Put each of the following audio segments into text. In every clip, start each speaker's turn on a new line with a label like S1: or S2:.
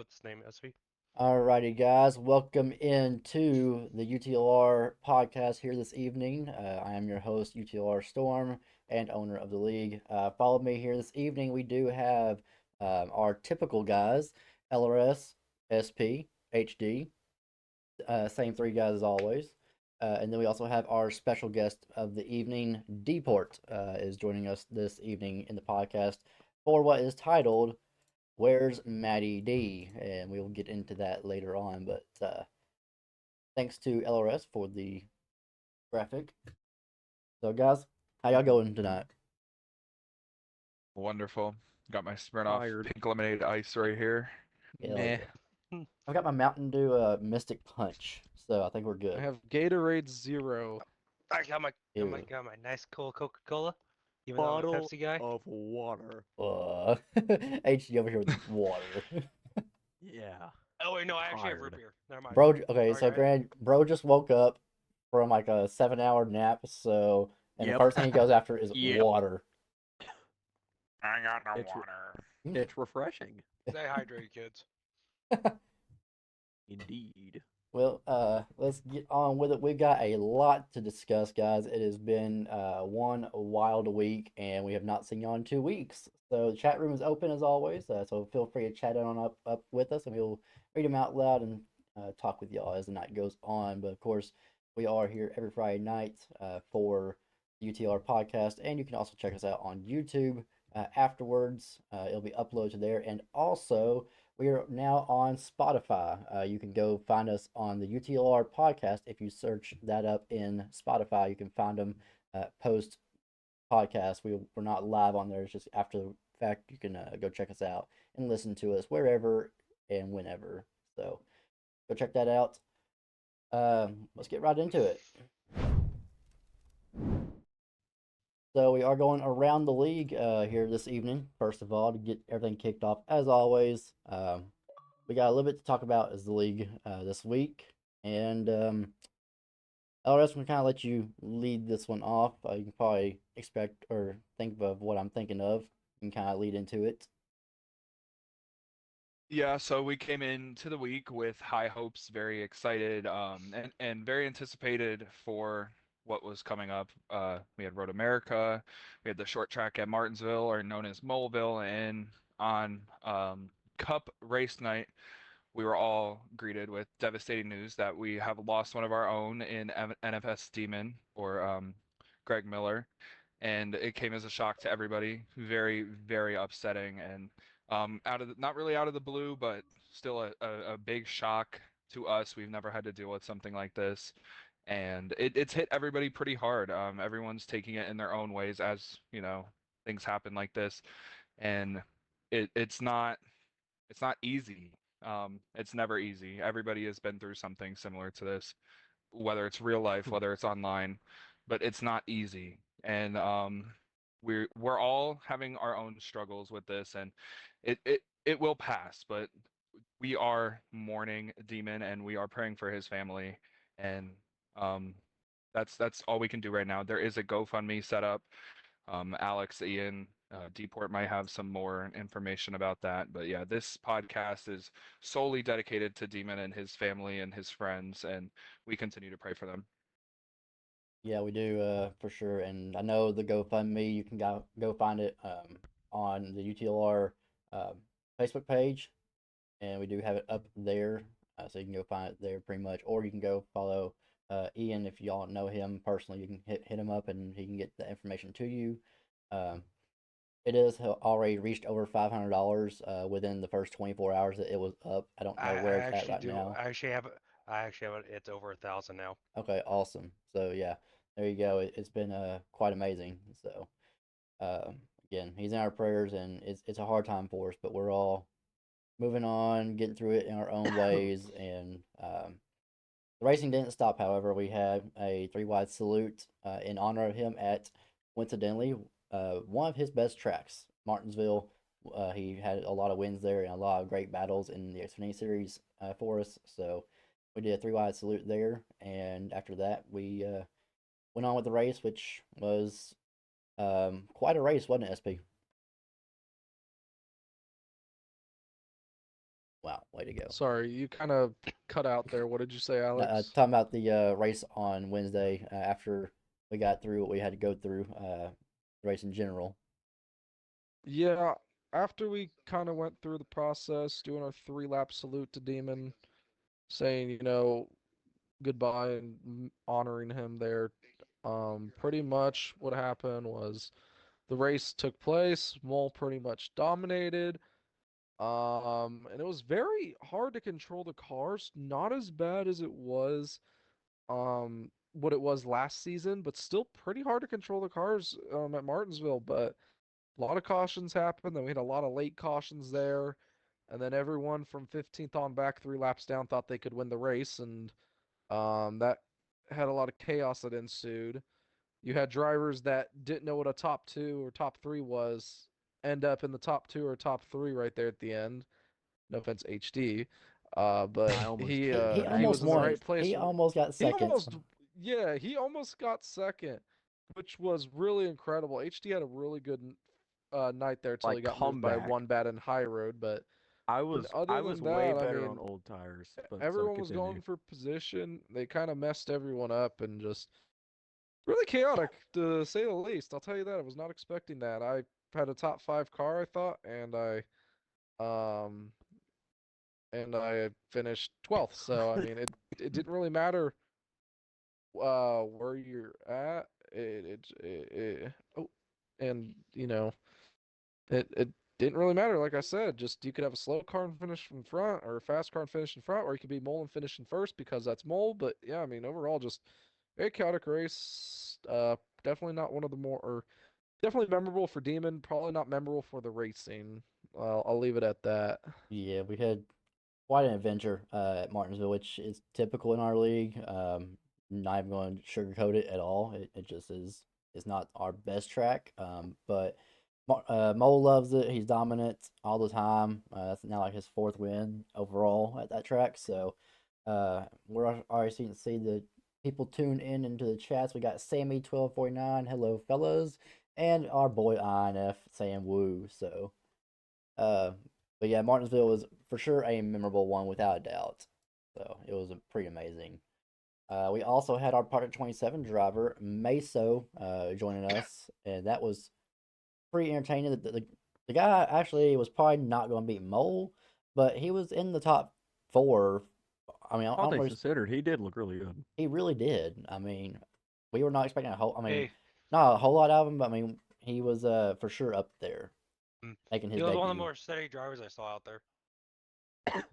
S1: What's his name, SV?
S2: Alrighty, guys, welcome into the UTLR podcast here this evening. I am your host, UTLR Storm, and owner of the league. Follow me here this evening. We do have our typical guys: LRS, SP, HD, same three guys as always. And then we also have our special guest of the evening, Deport, is joining us this evening in the podcast for what is titled "Where's Matty D?" And we'll get into that later on. But thanks to LRS for the graphic. So, guys, how y'all going tonight?
S3: Wonderful. Got my Smirnoff
S4: Tired.
S3: pink lemonade ice right here.
S2: Hell
S4: Meh.
S2: yeah.
S1: Hmm.
S2: I've got my Mountain Dew Mystic Punch, so I think we're
S4: I
S2: good.
S4: have Gatorade Zero.
S1: I got my got my
S2: Ew.
S1: got my nice cool Coca-Cola. Even though I'm a
S4: Bottle
S1: Pepsi guy.
S4: of water.
S2: Uh, HD over here with water.
S4: Yeah.
S1: Oh wait, no, I actually have root
S4: Tired.
S1: beer. Never mind.
S2: Bro, okay,
S1: Sorry
S2: so
S1: guys.
S2: Grant, bro just woke up from like a 7 hour nap, so, and the
S4: Yep.
S2: first thing he goes after is
S4: Yep.
S2: water.
S3: I got no
S4: It's
S3: water.
S4: it's refreshing.
S1: Stay hydrated, kids.
S4: Indeed.
S2: Well, let's get on with it. We've got a lot to discuss, guys. It has been one wild week, and we have not seen y'all in 2 weeks. So the chat room is open as always. So feel free to chat on up with us, and we'll read them out loud and talk with y'all as the night goes on. But of course, we are here every Friday night for the UTLR podcast, and you can also check us out on YouTube afterwards. It'll be uploaded to there, and also we are now on Spotify. You can go find us on the UTLR podcast. If you search that up in Spotify, you can find them post podcast. We're not live on there. It's just after the fact. You can go check us out and listen to us wherever and whenever. So go check that out. Let's get right into it. So we are going around the league here this evening. First of all, to get everything kicked off, as always, we got a little bit to talk about as the league this week, and LRS, we kind of let you lead this one off. You can probably expect or think of what I'm thinking of. You can kind of lead into it.
S3: Yeah, so we came into the week with high hopes, very excited, and very anticipated for what was coming up. We had Road America, we had the short track at Martinsville, or known as Moleville, and on Cup race night, we were all greeted with devastating news that we have lost one of our own in NFS Demon, or Greg Miller, and it came as a shock to everybody. Very, very upsetting, and out of not really out of the blue, but still a big shock to us. We've never had to deal with something like this, and it's hit everybody pretty hard. Everyone's taking it in their own ways, as things happen like this, and it's not easy. It's never easy. Everybody has been through something similar to this, whether it's real life, whether it's online, but it's not easy. And we're all having our own struggles with this, and it will pass. But we are mourning Demon, and we are praying for his family, and um, that's all we can do right now. There is a GoFundMe set up. Alex, Ian, Deport might have some more information about that. But yeah, this podcast is solely dedicated to Demon and his family and his friends, and we continue to pray for them.
S2: Yeah, we do for sure. And I know the GoFundMe. You can go find it on the UTLR uh, Facebook page, and we do have it up there, so you can go find it there pretty much, or you can go follow Ian if y'all know him personally. You can hit him up, and he can get the information to you. Um, it is already reached over $500 within the first 24 hours that it was up. I don't
S1: I,
S2: know
S1: I
S2: where it's at
S1: actually
S2: right
S1: do.
S2: now.
S1: I actually have it. It's over 1,000 now.
S2: Okay, awesome. So yeah, there you go. It's been quite amazing. So uh, again, he's in our prayers, and it's a hard time for us, but we're all moving on, getting through it in our own ways, and the racing didn't stop. However, we had a three wide salute in honor of him at, coincidentally, one of his best tracks, Martinsville. He had a lot of wins there and a lot of great battles in the Xfinity Series for us. So we did a three wide salute there, and after that, we went on with the race, which was quite a race, wasn't it, SP? Wow, way to go.
S5: Sorry, you kind of cut out there. What did you say, Alex?
S2: Talking about the race on Wednesday after we got through what we had to go through, the race in general.
S5: Yeah, after we kind of went through the process, doing our 3-lap salute to Demon, saying, goodbye and honoring him there. Pretty much what happened was the race took place. Mole pretty much dominated. And it was very hard to control the cars. Not as bad as it was, what it was last season, but still pretty hard to control the cars, at Martinsville. But a lot of cautions happened. Then we had a lot of late cautions there. And then everyone from 15th on back, 3 laps down, thought they could win the race. And that had a lot of chaos that ensued. You had drivers that didn't know what a top 2 or top 3 was end up in the top 2 or top 3 right there at the end. No offense, HD. But
S4: I almost
S5: he
S4: did.
S2: He
S5: he
S2: almost
S5: was in the
S2: won.
S5: right place.
S2: He almost got
S5: He
S2: second.
S5: almost, yeah, he almost got second, which was really incredible. HD had a really good night there till he
S4: Like,
S5: got moved by
S4: comeback.
S5: one bad in high road. But
S4: I
S5: and
S4: was
S5: other
S4: way
S5: than that, I
S4: better on
S5: mean,
S4: old tires, but so
S5: everyone was
S4: continue.
S5: going for position. They kind of messed everyone up and just really chaotic to say the least. I'll tell you that. I was not expecting that. I had a top 5 car, I thought, um and I finished 12th. So I mean, it didn't really matter where you're at. Oh, and it didn't really matter. Like I said, just you could have a slow car and finish in front, or a fast car and finish in front, or you could be Mole and finish in first because that's Mole. But yeah, I mean, overall, just very chaotic race. Definitely not one of the more, or definitely memorable for Demon. Probably not memorable for the racing. I'll leave it at that.
S2: Yeah, we had quite an adventure at Martinsville, which is typical in our league. Not even going to sugarcoat it at all. It just is. It's not our best track. But Mole loves it. He's dominant all the time. That's now like his 4th win overall at that track. So we're already seeing see the people tune in into the chats. We got Sammy 1249. Hello, fellas, and our boy INF saying woo. So uh, but yeah, Martinsville was for sure a memorable one without a doubt. So it was pretty amazing. We also had our Project 27 driver, Meso, joining us, and that was pretty entertaining. The guy actually was probably not going to beat Mole, but he was in the top 4. I mean,
S4: All things
S2: almost,
S4: considered, he did look really good.
S2: he really did. I mean, we were not expecting a whole, I mean,
S1: Hey,
S2: not a whole lot out of him, but I mean, he was for sure up there, making his
S1: he was
S2: debut.
S1: one of the more steady drivers I saw out there.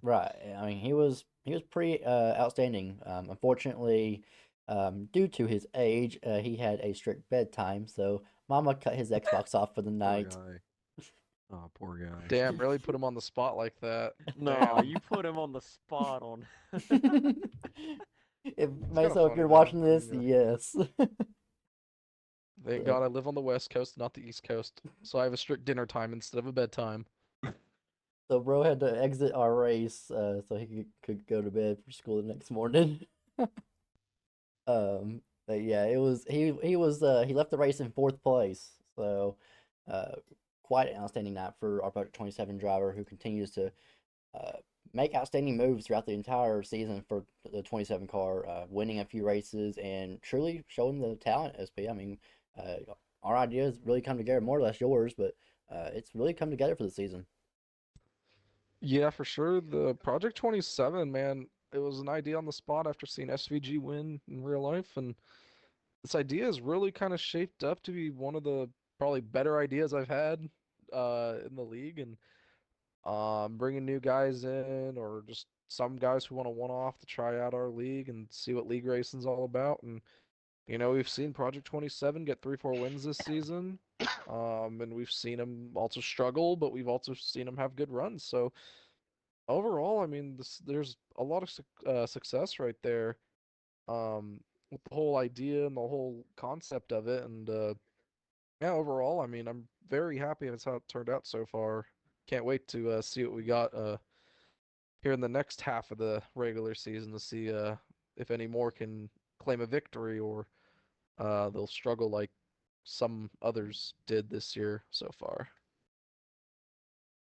S2: Right. I mean, he was pretty outstanding. Unfortunately, due to his age, he had a strict bedtime, so Mama cut his Xbox off for the
S4: Poor
S2: night.
S4: guy. Oh, poor guy.
S5: Damn, really put him on the spot like that.
S4: No,
S5: Damn.
S4: you put him on the spot on.
S2: If
S5: kinda
S2: Meso, if
S5: funny,
S2: you're
S5: though.
S2: watching
S5: I mean,
S2: this, yes.
S5: Thank
S2: So-
S5: God I live on the West Coast, not the East Coast, so I have a strict dinner time instead of a bedtime.
S2: So bro had to exit our race so he could go to bed for school the next morning. But yeah, it was he left the race in 4th place. So uh, quite an outstanding night for our Project 27 driver who continues to make outstanding moves throughout the entire season for the 27 car, winning a few races and truly showing the talent. SP, I mean, our ideas really come together, more or less yours, but it's really come together for the season.
S5: Yeah, for sure. The Project 27, man, it was an idea on the spot after seeing SVG win in real life, and this idea has really kind of shaped up to be one of the probably better ideas I've had in the league, and bringing new guys in or just some guys who want to one-off to try out our league and see what league racing's all about. And we've seen Project 27 get 3-4 wins this season, and we've seen them also struggle, but we've also seen them have good runs. So overall, I mean, there's a lot of success right there, with the whole idea and the whole concept of it. And yeah, overall, I mean, I'm very happy with how it turned out so far. Can't wait to see what we got here in the next half of the regular season to see if any more can claim a victory, or they'll struggle like some others did this year so far.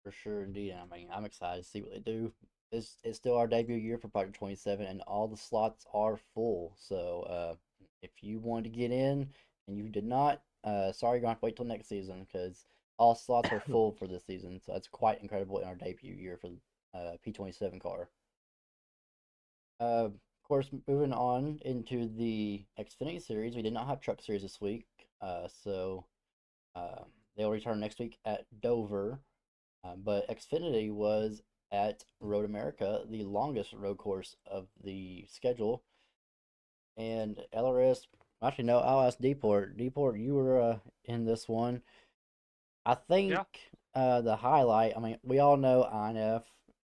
S2: For sure, indeed. I mean, I'm excited to see what they do. it's still our debut year for Project 27, and all the slots are full. So if you want to get in and you did not, sorry, you're gonna have to wait till next season because all slots are full for this season. So that's quite incredible in our debut year for the P27 car. Of course, moving on into the Xfinity series, we did not have Truck Series this week, so they'll return next week at Dover. But Xfinity was at Road America, the longest road course of the schedule. And LRS, actually, no, I'll ask Deport. Deport, you were in this one. I think the highlight, I mean, we all know INF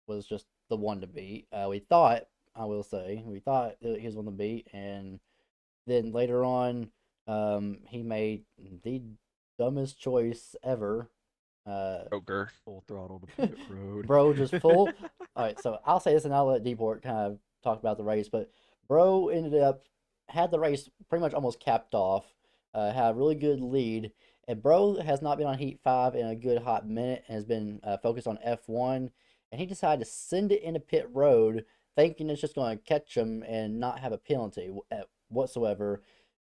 S2: was just the one to beat. We thought, I will say, we thought that he was one to beat. And then later on, he made the dumbest choice ever.
S3: Joker.
S4: Full throttle to pit road.
S2: Bro just full. All right, so I'll say this and I'll let Deport kind of talk about the race. But Bro ended up had the race pretty much almost capped off. Had a really good lead, and Bro has not been on Heat 5 in a good hot minute and has been focused on F1. And he decided to send it into pit road, thinking it's just going to catch him and not have a penalty whatsoever.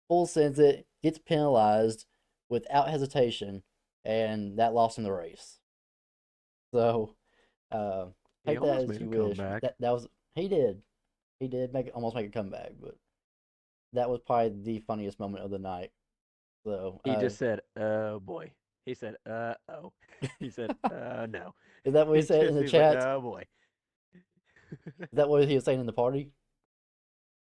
S2: Full sends it, gets penalized without hesitation, and that lost him the race. So,
S4: He
S2: take that
S4: almost
S2: as
S4: made
S2: you
S4: a
S2: wish.
S4: comeback.
S2: That was he did. He did almost make a comeback, but that was probably the funniest moment of the night. So,
S4: He just said, "Oh boy." He said, "Oh." He said, no."
S2: is that what he said in the
S4: He's like,
S2: chat?
S4: "Oh boy."
S2: Is that what he was saying in the party?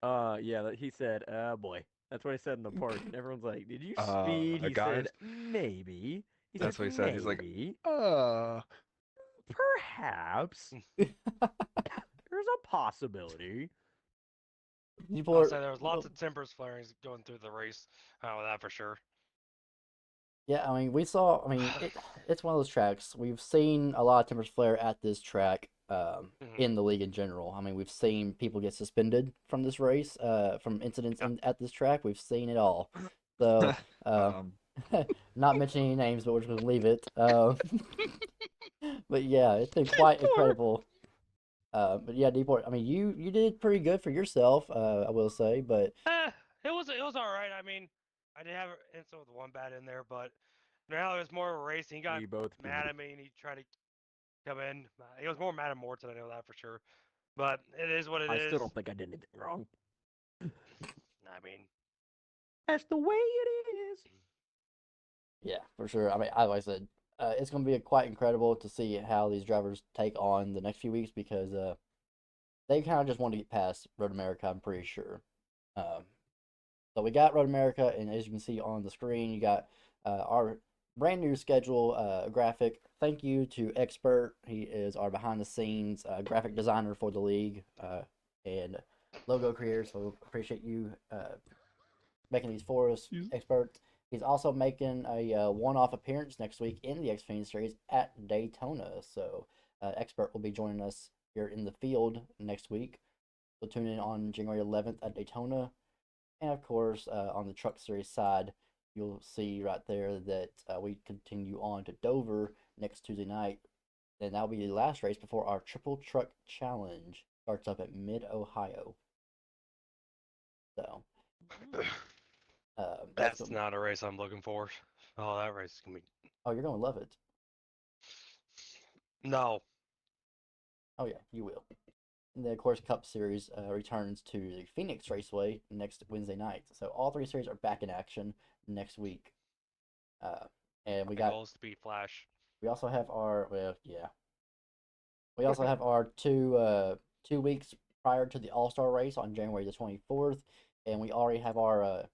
S4: Yeah, he said, "Oh boy." That's what he said in the park, and everyone's like, "Did you speed?" He
S3: Guys,
S4: said, "Maybe." He
S3: that's
S4: said,
S3: what he said. He's like,
S4: "Maybe,
S3: uh,
S4: perhaps, there's a possibility."
S1: I'll
S2: Newport,
S1: say there was lots of tempers flaring going through the race. That for sure.
S2: yeah, I mean, we saw. I mean, it's one of those tracks. We've seen a lot of tempers flare at this track. In the league in general. I mean, we've seen people get suspended from this race, from incidents at this track. We've seen it all. So, not mentioning any names, but we're just gonna leave it. But yeah, it's been quite incredible. But yeah, Deport. I mean, you did pretty good for yourself. I will say, but
S1: It was all right. I mean, I did have an incident with one bad in there, but now it was more of a race. And he got
S4: We both
S1: mad
S4: did.
S1: at me, and he tried to come in. He was more mad at Morton, I know that for sure. But it is what it
S4: I
S1: is.
S4: still don't think I did anything wrong.
S1: I mean,
S4: That's the way it is.
S2: yeah, for sure. I mean, like I said, it's gonna be quite incredible to see how these drivers take on the next few weeks because they kind of just want to get past Road America. I'm pretty sure. Um, So we got Road America, and as you can see on the screen, you got our brand new schedule graphic. Thank you to Expert. He is our behind the scenes graphic designer for the league and logo creator. So appreciate you making these for us, Expert. He's also making a one-off appearance next week in the Xfinity Series at Daytona. So Expert will be joining us here in the field next week. So tune in on January 11th at Daytona. And of course, on the Truck Series side, you'll see right there that we continue on to Dover next Tuesday night. And that'll be the last race before our Triple Truck Challenge starts up at Mid Ohio. So
S1: that's not a race I'm looking for. Oh, that race is gonna be.
S2: Oh, you're gonna love it.
S1: No.
S2: Oh yeah, you will. And then of course, Cup Series returns to the Phoenix Raceway next Wednesday night. So all three series are back in action next week. And we got.
S1: Goal is to beat Flash.
S2: We also have our We also have our 2 weeks prior to the All Star race on January the 24th, and we already have our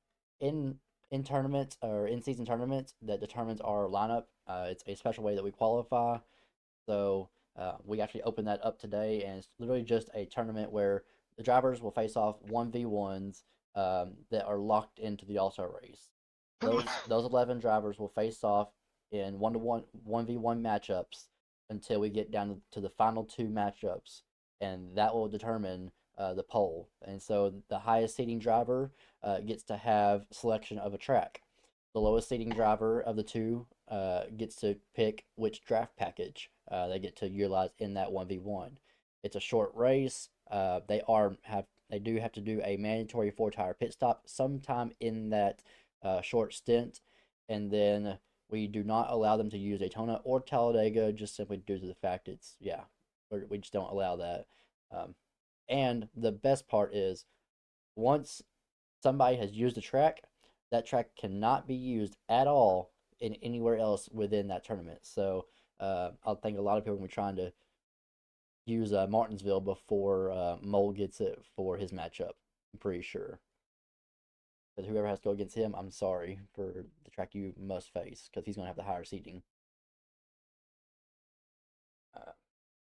S2: in tournament or in season tournament that determines our lineup. It's a special way that we qualify, so we actually opened that up today, and it's literally just a tournament where the drivers will face off 1v1s that are locked into the All Star race. Those 11 drivers will face off in 1v1 matchups until we get down to the final two matchups, and that will determine the pole. And so the highest seeding driver gets to have selection of a track. The lowest seeding driver of the two gets to pick which draft package they get to utilize in that 1v1. It's a short race. They do have to do a mandatory 4 tire pit stop sometime in that short stint, and then we do not allow them to use Daytona or Talladega just simply due to the fact we just don't allow that. Um, and the best part is once somebody has used a track, that track cannot be used at all in anywhere else within that tournament. So I think a lot of people will be trying to use Martinsville before Mole gets it for his matchup. I'm pretty sure. But whoever has to go against him, I'm sorry for the track you must face because he's going to have the higher seating.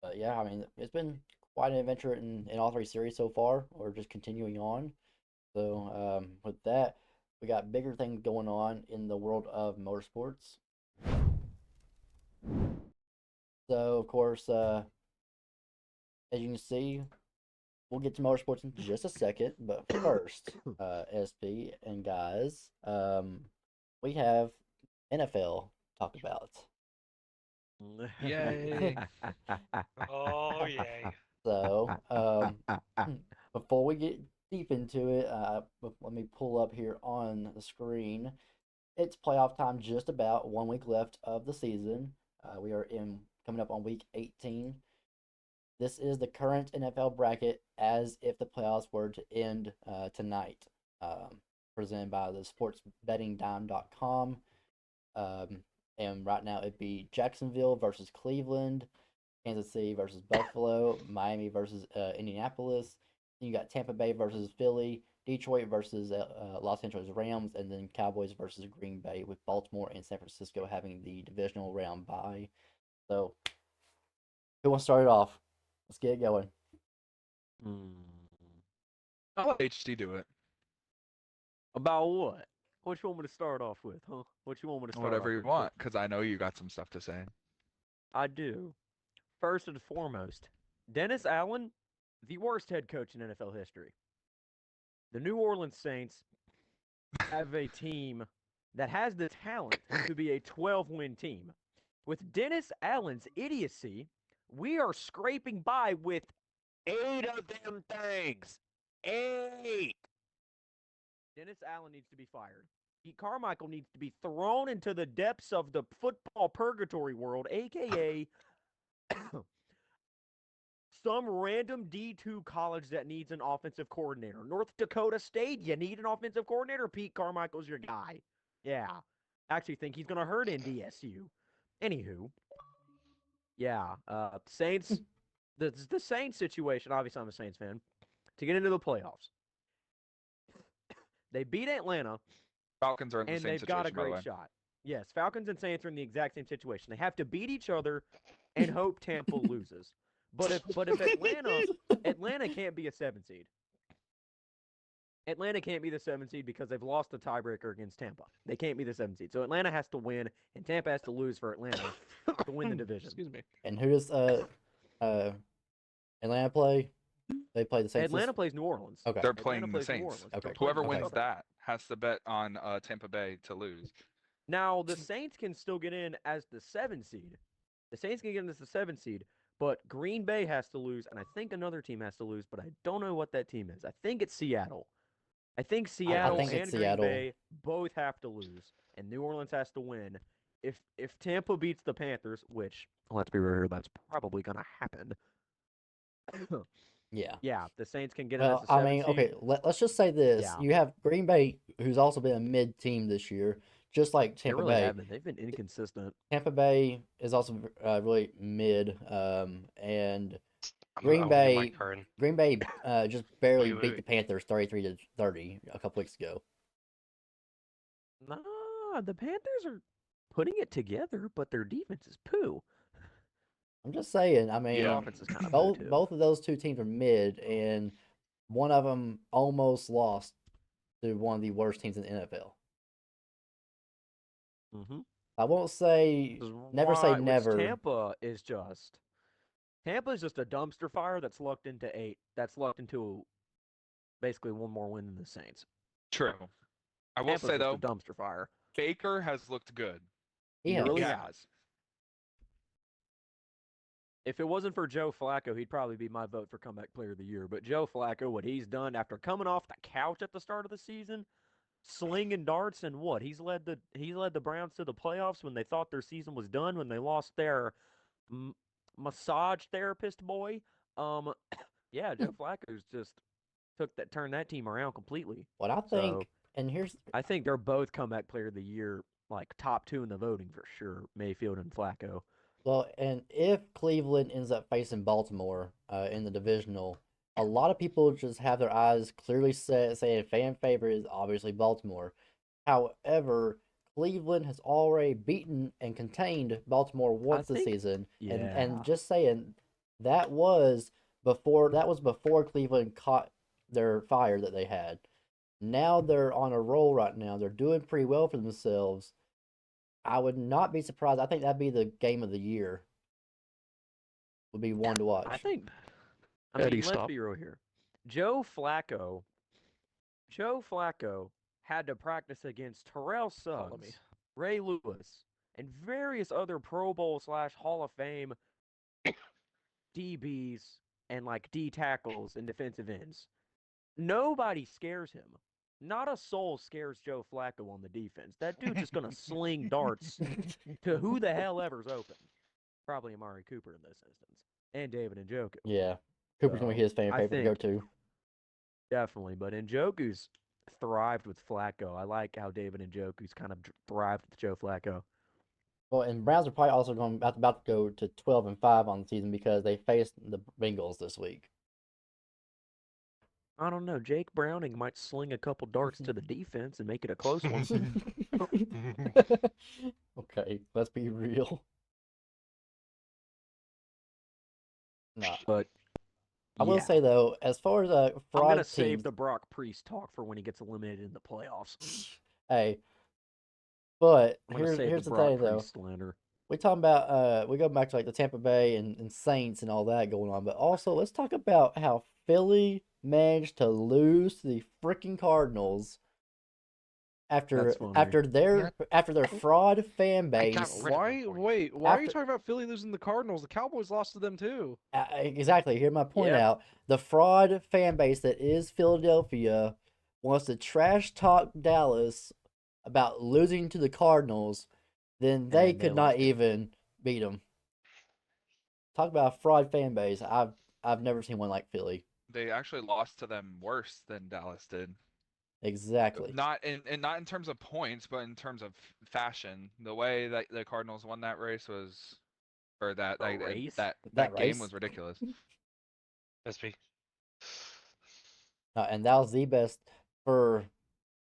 S2: But yeah, I mean, it's been quite an adventure in all 3 series so far. We're just continuing on. So with that, we got bigger things going on in the world of motorsports. So of course, as you can see, we'll get to motorsports in just a second. But first, SP and guys, we have NFL to talk about.
S3: Yay.
S1: Oh yay!
S2: So before we get deep into it, let me pull up here on the screen. It's playoff time, just about 1 week left of the season. We are coming up on week 18. This is the current NFL bracket as if the playoffs were to end tonight. Presented by the sportsbettingdime.com. And right now it'd be Jacksonville versus Cleveland, Kansas City versus Buffalo, Miami versus Indianapolis. Then you got Tampa Bay versus Philly, Detroit versus Los Angeles Rams, and then Cowboys versus Green Bay, with Baltimore and San Francisco having the divisional round bye. So, who wants to start it off? Let's get it going.
S3: I'll let HD do it.
S4: About what? What you want me to start off with, huh? What you want me to start
S3: Whatever
S4: off
S3: you
S4: with?
S3: want, because I know you got some stuff to say.
S4: I do. First and foremost, Dennis Allen, the worst head coach in NFL history. The New Orleans Saints have a team that has the talent to be a 12-win team. With Dennis Allen's idiocy, we are scraping by with 8 of them things. 8. Dennis Allen needs to be fired. Pete Carmichael needs to be thrown into the depths of the football purgatory world, a.k.a. some random D2 college that needs an offensive coordinator. North Dakota State, you need an offensive coordinator. Pete Carmichael's your guy. Yeah. Actually think he's going to hurt NDSU. Anywho. Yeah. Saints, the Saints situation, obviously I'm a Saints fan, to get into the playoffs. They beat Atlanta.
S3: Falcons are in the
S4: and
S3: same
S4: they've got a
S3: situation, by the way.
S4: great shot. Yes, Falcons and Saints are in the exact same situation. They have to beat each other and hope Tampa loses. But if Atlanta can't be a 7 seed. Atlanta can't be the 7 seed because they've lost the tiebreaker against Tampa. They can't be the 7 seed. So Atlanta has to win, and Tampa has to lose for Atlanta to win the division.
S5: Excuse me.
S2: And who does Atlanta play? They play the Saints.
S4: Atlanta plays New Orleans.
S2: Okay.
S3: They're
S4: Atlanta
S3: playing the
S4: plays New
S3: Saints.
S4: Orleans.
S2: Okay.
S4: They're playing
S3: Whoever
S4: each
S3: wins
S4: other.
S3: that has to bet on Tampa Bay to lose.
S4: Now, the Saints can still get in as the 7 seed. The Saints can get in as the 7 seed, but Green Bay has to lose, and I think another team has to lose, but I don't know what that team is. I think it's Seattle. I think Seattle
S2: think
S4: and
S2: it's
S4: Green
S2: Seattle.
S4: Bay both have to lose, and New Orleans has to win. If Tampa beats the Panthers, which, let's be real here, that's probably going to happen.
S2: Yeah.
S4: Yeah, the Saints can get in as
S2: Well,
S4: the 7
S2: I mean,
S4: seed.
S2: okay, let's just say this.
S4: Yeah.
S2: You have Green Bay, who's also been a mid team this year, just like
S4: They
S2: Tampa
S4: really
S2: Bay.
S4: have been. They've been inconsistent.
S2: Tampa Bay is also really mid, and
S1: I'm
S2: Green
S1: gonna get my
S2: Bay,
S1: turn.
S2: Green Bay just barely
S1: Wait,
S2: beat
S1: wait.
S2: the Panthers 33-30 a couple weeks ago.
S4: Nah, the Panthers are putting it together, but their defense is poo.
S2: I'm just saying. I mean,
S4: Their
S3: Yeah.
S4: offense is kind of poo too.
S2: both of those two teams are mid, and one of them almost lost to one of the worst teams in the NFL.
S4: Mm-hmm.
S2: I won't say never say never.
S4: Tampa is just a dumpster fire that's lucked into 8. That's lucked into basically one more win than the Saints.
S3: True. I will
S4: Tampa's
S3: say,
S4: just
S3: though,
S4: a dumpster fire.
S3: Baker has looked good.
S2: He
S4: He really
S3: Yeah.
S4: has. If it wasn't for Joe Flacco, he'd probably be my vote for comeback player of the year. But Joe Flacco, what he's done after coming off the couch at the start of the season, slinging darts, and what he's led the Browns to the playoffs when they thought their season was done, when they lost their massage therapist boy. Yeah, Joe Flacco's just turned that team around completely.
S2: What I
S4: So
S2: think, and here's
S4: I think they're both comeback player of the year, like top 2 in the voting for sure. Mayfield and Flacco.
S2: well, and if Cleveland ends up facing Baltimore in the divisional, a lot of people just have their eyes clearly set, saying fan favorite is obviously Baltimore. However, Cleveland has already beaten and contained Baltimore once this season, and just saying that was before Cleveland caught their fire that they had. Now they're on a roll right now. They're doing pretty well for themselves. I would not be surprised. I think that'd be the game of the year. Would be one to watch.
S4: I mean,
S5: Eddie,
S4: let's
S5: stop.
S4: be real here. Joe Flacco had to practice against Terrell
S5: Follow me.
S4: Suggs, Ray Lewis, and various other Pro Bowl / Hall of Fame DBs and like D tackles and defensive ends. Nobody scares him. Not a soul scares Joe Flacco on the defense. That dude's just gonna sling darts to who the hell ever's open. Probably Amari Cooper in this instance, and David Njoku.
S2: Yeah, Cooper's gonna be his fan
S4: I
S2: favorite to go
S4: think-
S2: to.
S4: Definitely, but Njoku's thrived with Flacco. I like how David Njoku's kind of thrived with Joe Flacco.
S2: Well, and Browns are probably also going about to go to 12-5 on the season because they faced the Bengals this week.
S4: I don't know. Jake Browning might sling a couple darts to the defense and make it a close one.
S2: Okay, let's be real. Nah.
S4: But
S2: I will
S4: yeah.
S2: say though, as far as
S4: I'm
S2: fraud
S4: gonna
S2: teams,
S4: save the Brock Priest talk for when he gets eliminated in the playoffs.
S2: hey, but
S4: I'm gonna save
S2: here's
S4: the
S2: the
S4: Brock
S2: thing though.
S4: Priest slander.
S2: We talking about we go back to like the Tampa Bay and Saints and all that going on, but also let's talk about how Philly managed to lose to the freaking Cardinals after
S4: That's funny.
S2: after their fraud fan base.
S5: Why? Wait. Why are you
S2: After-
S5: talking about Philly losing the Cardinals? The Cowboys lost to them too.
S2: Exactly. Hear my point
S4: Yeah.
S2: out. The fraud fan base that is Philadelphia wants to trash talk Dallas about losing to the Cardinals, then they
S4: then they
S2: could not
S4: lost it.
S2: even beat them. Talk about a fraud fan base. I've never seen one like Philly.
S3: They actually lost to them worse than Dallas did.
S2: Exactly.
S3: Not in terms of points, but in terms of fashion. The way that the Cardinals won that race was, or that
S4: A
S3: like,
S4: race?
S3: that
S2: That
S3: game
S2: race?
S3: was ridiculous.
S1: SP.
S2: And that was the best for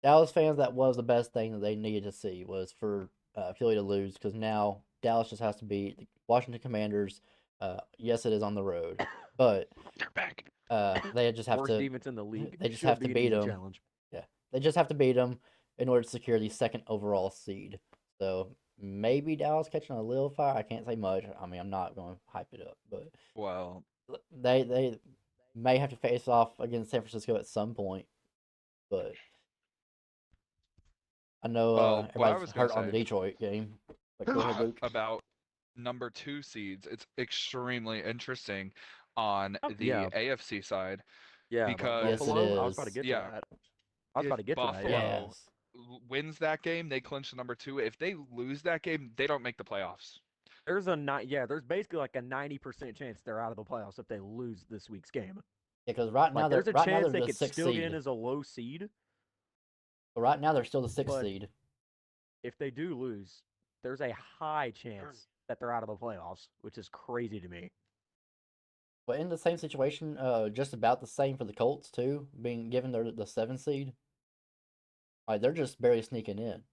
S2: Dallas fans. That was the best thing that they needed to see was for Philly to lose because now Dallas just has to beat the Washington Commanders. Yes, it is on the road, but
S1: They're back.
S2: they just have
S4: Worst
S2: to.
S4: defense in the league.
S2: They just
S4: Should
S2: have to
S4: be an
S2: beat
S4: easy
S2: 'em.
S4: challenge.
S2: They just have to beat them in order to secure the second overall seed. So maybe Dallas catching a little fire. I can't say much. I mean, I'm not going to hype it up, but
S3: Well,
S2: they may have to face off against San Francisco at some point. But I know
S3: Well, what I
S2: everybody's
S3: was gonna
S2: hurt on the
S3: say-
S2: Detroit game. But go ahead, Luke.
S3: about number 2 seeds, it's extremely interesting on the
S4: yeah.
S3: AFC side.
S4: Yeah,
S3: Because-
S4: but
S2: Yes, it
S4: Buffalo, I was about to
S2: is.
S4: get
S3: Yeah.
S4: to that. I was
S3: If
S4: about to get to that.
S3: Buffalo-
S4: Yeah.
S2: Yes.
S3: Wins that game, they clinch the number 2. If they lose that game, they don't make the playoffs.
S4: There's basically like a 90% chance they're out of the playoffs if they lose this week's game.
S2: Yeah, because right now
S4: Like,
S2: they're
S4: there's a
S2: right now
S4: chance
S2: they're
S4: they
S2: the
S4: could
S2: sixth
S4: still get
S2: seed.
S4: in as a low seed.
S2: But right now they're still the sixth
S4: But-
S2: seed.
S4: If they do lose, there's a high chance that they're out of the playoffs, which is crazy to me.
S2: But in the same situation, just about the same for the Colts too, being given the 7th seed. Like they're just barely sneaking in.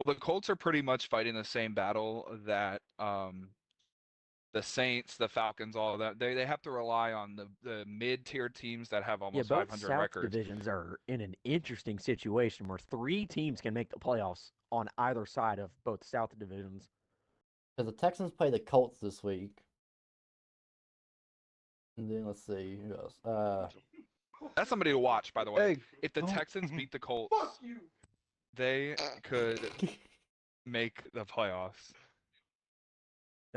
S3: Well, the Colts are pretty much fighting the same battle that the Saints, the Falcons, all of that. They have to rely on the mid-tier teams that have almost
S4: both
S3: 500
S4: South
S3: records.
S4: divisions are in an interesting situation where 3 teams can make the playoffs on either side of both South divisions.
S2: Because the Texans play the Colts this week. And then let's see who else.
S3: That's somebody to watch, by the way.
S5: Hey,
S3: If the
S5: don't-
S3: Texans beat the Colts, they could make the playoffs.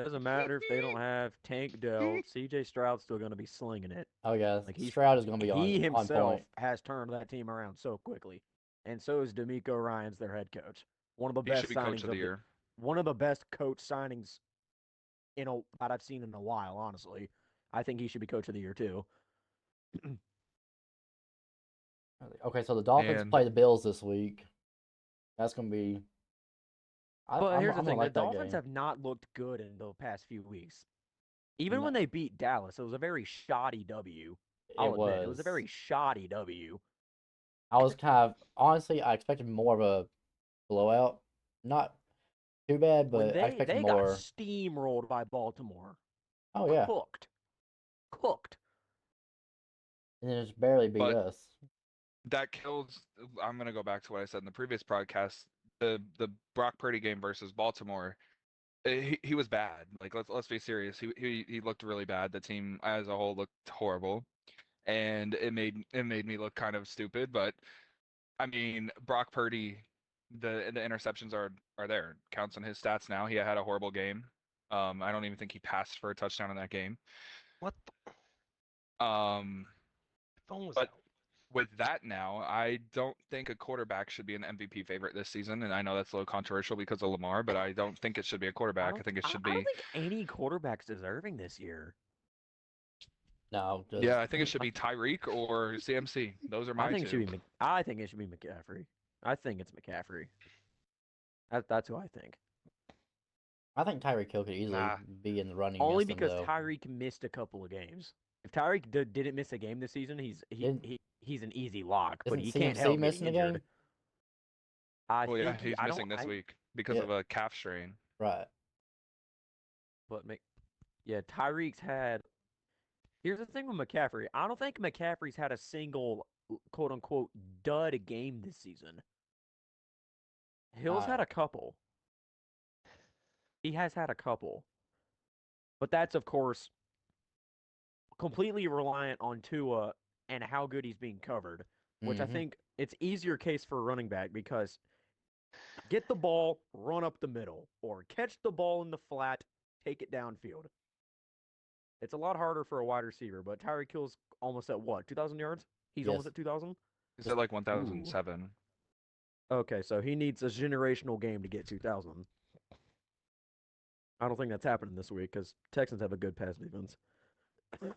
S4: Doesn't matter if they don't have Tank Dell. CJ Stroud's still going to be slinging it.
S2: Oh yeah,
S4: Like
S2: Stroud is going to be
S4: he
S2: on
S4: himself
S2: point.
S4: has turned that team around so quickly, and so is D'Amico Ryan's their head coach. One of the
S3: He
S4: best
S3: should be coach
S4: signings
S3: of the year.
S4: one of the best coach signings that I've seen in a while. Honestly, I think he should be coach of the year too.
S2: Okay, so the Dolphins
S3: And
S2: play the Bills this week. That's going to be.
S4: But here's
S2: I'm
S4: the
S2: going to
S4: thing: the
S2: like that
S4: Dolphins
S2: game.
S4: have not looked good in the past few weeks. Even
S2: No,
S4: when they beat Dallas, it was a very shoddy W. I'll
S2: it
S4: admit, it was a
S2: was.
S4: very shoddy W.
S2: I was kind of honestly, I expected more of a blowout. Not too bad,
S4: When
S2: but I expected
S4: they got
S2: more.
S4: steamrolled by Baltimore,
S2: Oh yeah,
S4: cooked.
S2: and then just barely beat
S3: but
S2: us.
S3: that kills. I'm gonna go back to what I said in the previous podcast. The Brock Purdy game versus Baltimore. He was bad. Like let's be serious. He looked really bad. The team as a whole looked horrible, and it made me look kind of stupid. But I mean, Brock Purdy, the interceptions are there. Counts on his stats now. He had a horrible game. I don't even think he passed for a touchdown in that game.
S1: What the
S3: Um,
S1: phone was
S3: but
S1: out?
S3: with that now, I don't think a quarterback should be an MVP favorite this season. And I know that's a little controversial because of Lamar, but I don't think it should be a quarterback. I think it should
S4: I don't
S3: be,
S4: think any quarterback's deserving this year.
S2: No, just
S3: yeah, I think it should be Tyreek or CMC. Those are
S4: I
S3: my
S4: think it
S3: two.
S4: should be. I think it should be McCaffrey. I think it's McCaffrey. That's who I think.
S2: I think Tyreek Hill could easily
S1: Nah.
S2: be in the running
S4: Only
S2: against them
S4: because
S2: though.
S4: Tyreek missed a couple of games. If Tyreek didn't miss a game this season,
S2: Didn't
S4: he's an easy lock. But
S2: isn't
S4: he can't
S2: CMC
S4: help getting
S2: missing a
S4: injured.
S2: game?
S4: I
S3: Well, yeah,
S4: think
S3: he's
S4: I don't.
S3: missing this week because
S2: Yeah,
S3: of a calf strain.
S2: right.
S4: But yeah, Tyreek's had. Here's the thing with McCaffrey. I don't think McCaffrey's had a single quote unquote dud game this season. Hill's
S2: Uh,
S4: had a couple. He has had a couple. But that's of course completely reliant on Tua and how good he's being covered, which I
S2: mm-hmm.
S4: think it's easier case for a running back because get the ball, run up the middle, or catch the ball in the flat, take it downfield. It's a lot harder for a wide receiver, but Tyreek Hill's almost at what, 2,000 yards? He's
S2: Yes.
S4: almost at 2,000?
S3: He's at like
S4: Ooh.
S3: 1007.
S4: Okay, so he needs a generational game to get 2,000. I don't think that's happening this week because Texans have a good pass defense.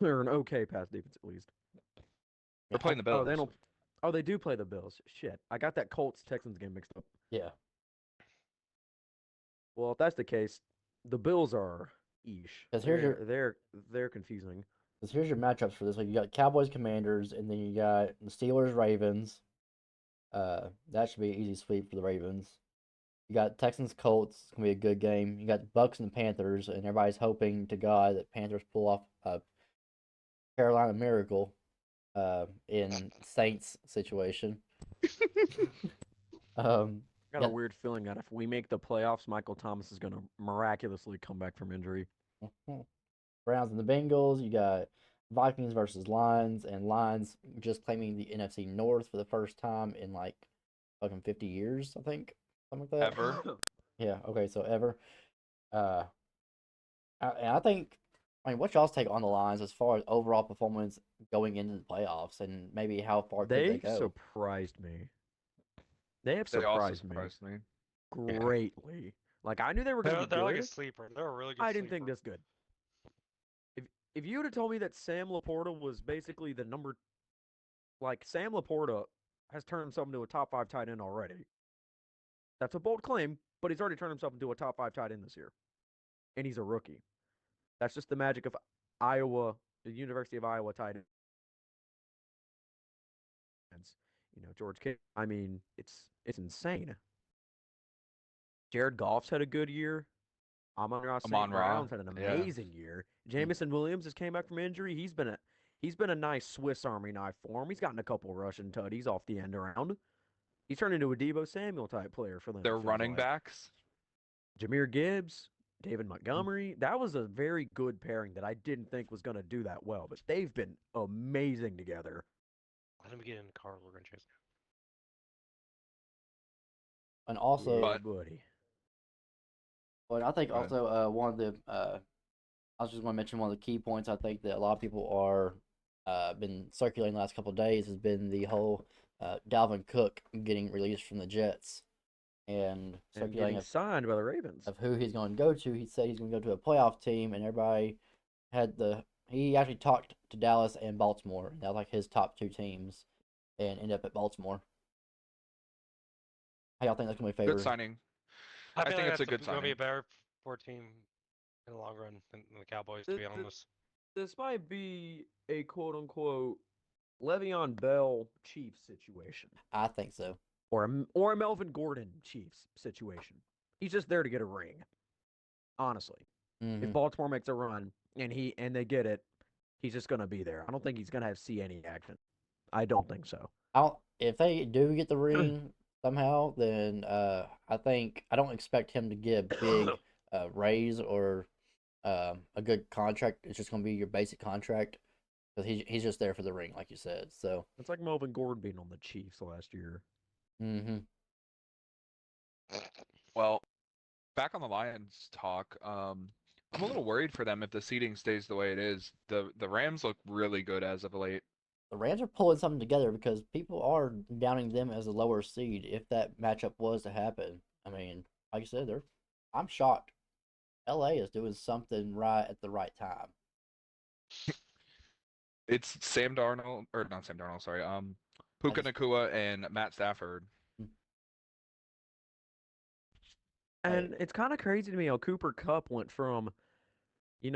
S4: Or an okay pass defense, at least.
S3: They're playing the Bills.
S4: Oh, they don't. Oh, they do play the Bills. Shit, I got that Colts Texans game mixed up.
S2: Yeah.
S4: Well, if that's the case, the Bills are eesh.
S2: 'Cause here's your-
S4: They're confusing.
S2: Because here's your matchups for this week. You got Cowboys, Commanders, and then you got the Steelers, Ravens. That should be an easy sweep for the Ravens. You got Texans, Colts. It's gonna be a good game. You got Bucks and the Panthers, and everybody's hoping to God that Panthers pull off a Carolina miracle. In Saints situation.
S4: I got
S2: Yeah.
S4: a weird feeling that if we make the playoffs, Michael Thomas is going to miraculously come back from injury.
S2: Browns and the Bengals. You got Vikings versus Lions, and Lions just claiming the NFC North for the first time in like fucking 50 years, I think, something like that.
S3: Ever.
S2: Yeah. Okay. So ever. And I think. I mean, what's y'all's take on the Lions as far as overall performance going into the playoffs, and maybe how far could they
S4: They
S2: go?
S4: surprised me. They have
S3: They also
S4: surprised me
S3: surprised me.
S4: greatly. Like I knew they were going to be
S1: They're
S4: good.
S1: like a sleeper. They're a really good.
S4: I didn't think
S1: sleeper.
S4: this good. If you would have told me that Sam Laporta was basically the number, like Sam Laporta has turned himself into a top 5 tight end already. That's a bold claim, but he's already turned himself into a top 5 tight end this year, and he's a rookie. That's just the magic of Iowa, the University of Iowa tight ends. You know, George Kittle. I mean, it's insane. Jared Goff's had a good year. Amon-Ra St.
S3: Amon-Ra,
S4: Brown's had an
S3: yeah.
S4: amazing year. Jamison Williams just came back from injury. He's been a nice Swiss Army knife for him. He's gotten a couple rushing tutties off the end around. He's turned into a Deebo Samuel type player for them.
S3: Their
S4: it feels
S3: running
S4: like.
S3: backs.
S4: Jameer Gibbs, David Montgomery. That was a very good pairing that I didn't think was going to do that well, but they've been amazing together.
S1: Let him get in the car. We're gonna chase.
S2: And also,
S4: Yeah,
S3: But-
S4: buddy.
S2: But I think
S3: Go ahead.
S2: also one of the I was just going to mention one of the key points I think that a lot of people are been circulating the last couple of days has been the whole Dalvin Cook getting released from the Jets and
S4: And
S2: circulating
S4: getting signed by the Ravens.
S2: of who he's going to go to. He said he's going to go to a playoff team, and everybody had he actually talked to Dallas and Baltimore. And that was like his top two teams, and ended up at Baltimore. How y'all think that's going to be
S3: Good
S2: favored?
S3: signing.
S1: I
S3: I
S1: feel
S3: think
S1: like
S3: it's a
S1: that's
S3: good
S1: going to be
S3: signing.
S1: a better for team in the long run than the Cowboys, to be honest.
S4: This might be a quote unquote Le'Veon Bell Chiefs situation,
S2: I think so.
S4: or a Melvin Gordon Chiefs situation. He's just there to get a ring. Honestly,
S2: Mm-hmm.
S4: if Baltimore makes a run and they get it, he's just gonna be there. I don't think he's gonna see any action. I don't think so.
S2: If they do get the ring somehow, then I think I don't expect him to get a big raise or a good contract. It's just going to be your basic contract because he's just there for the ring, like you said. So
S4: It's like Melvin Gordon being on the Chiefs last year.
S2: mm-hmm.
S3: Well, back on the Lions talk, I'm a little worried for them if the seeding stays the way it is. The Rams look really good as of late.
S2: The Rams are pulling something together because people are downing them as a lower seed if that matchup was to happen. I mean, like you said, I'm shocked. LA is doing something right at the right time.
S3: It's Sam Darnold, or not Sam Darnold, sorry. Puka
S2: just-
S3: Nakua and Matt Stafford.
S4: And it's kind of crazy to me how Cooper Kupp went from, an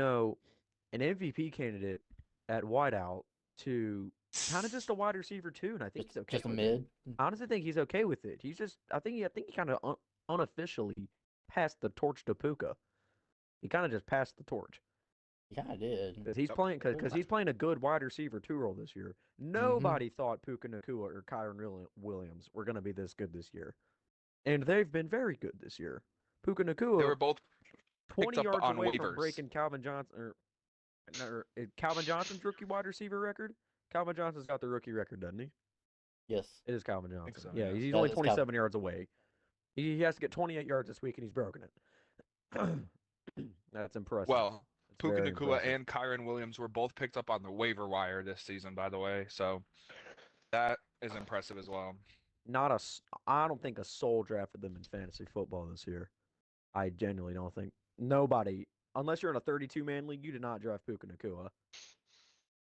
S4: MVP candidate at wideout to kind of just a wide receiver too, and I think he's okay
S2: just a
S4: with
S2: mid.
S4: it. I honestly think he's okay with it. I think he kind of unofficially passed the torch to Puka. He kind of just passed the torch
S2: He kind of did.
S4: because he's playing a good wide receiver two role this year. Nobody thought Puka Nakua or Kyron Williams were going to be this good this year, and they've been very good this year. Puka
S3: They
S4: Nakua,
S3: were both
S4: 20
S3: up
S4: yards
S3: on
S4: away from
S3: waivers.
S4: breaking Calvin Johnson Calvin Johnson's rookie wide receiver record. Calvin Johnson's got the rookie record, doesn't he?
S2: Yes.
S4: It is Calvin Johnson.
S3: so,
S4: yeah,
S3: yes.
S4: he's
S2: Yeah,
S4: only
S2: it's
S4: 27 yards away. He has to get 28 yards this week, and he's broken it. That's impressive.
S3: Well,
S4: It's
S3: Puka
S4: very
S3: Nakua
S4: impressive.
S3: and Kyron Williams were both picked up on the waiver wire this season, by the way. So that is impressive as well.
S4: I don't think a soul drafted them in fantasy football this year. I genuinely don't think nobody, unless you're in a 32-man league, you did not draft Puka Nakua.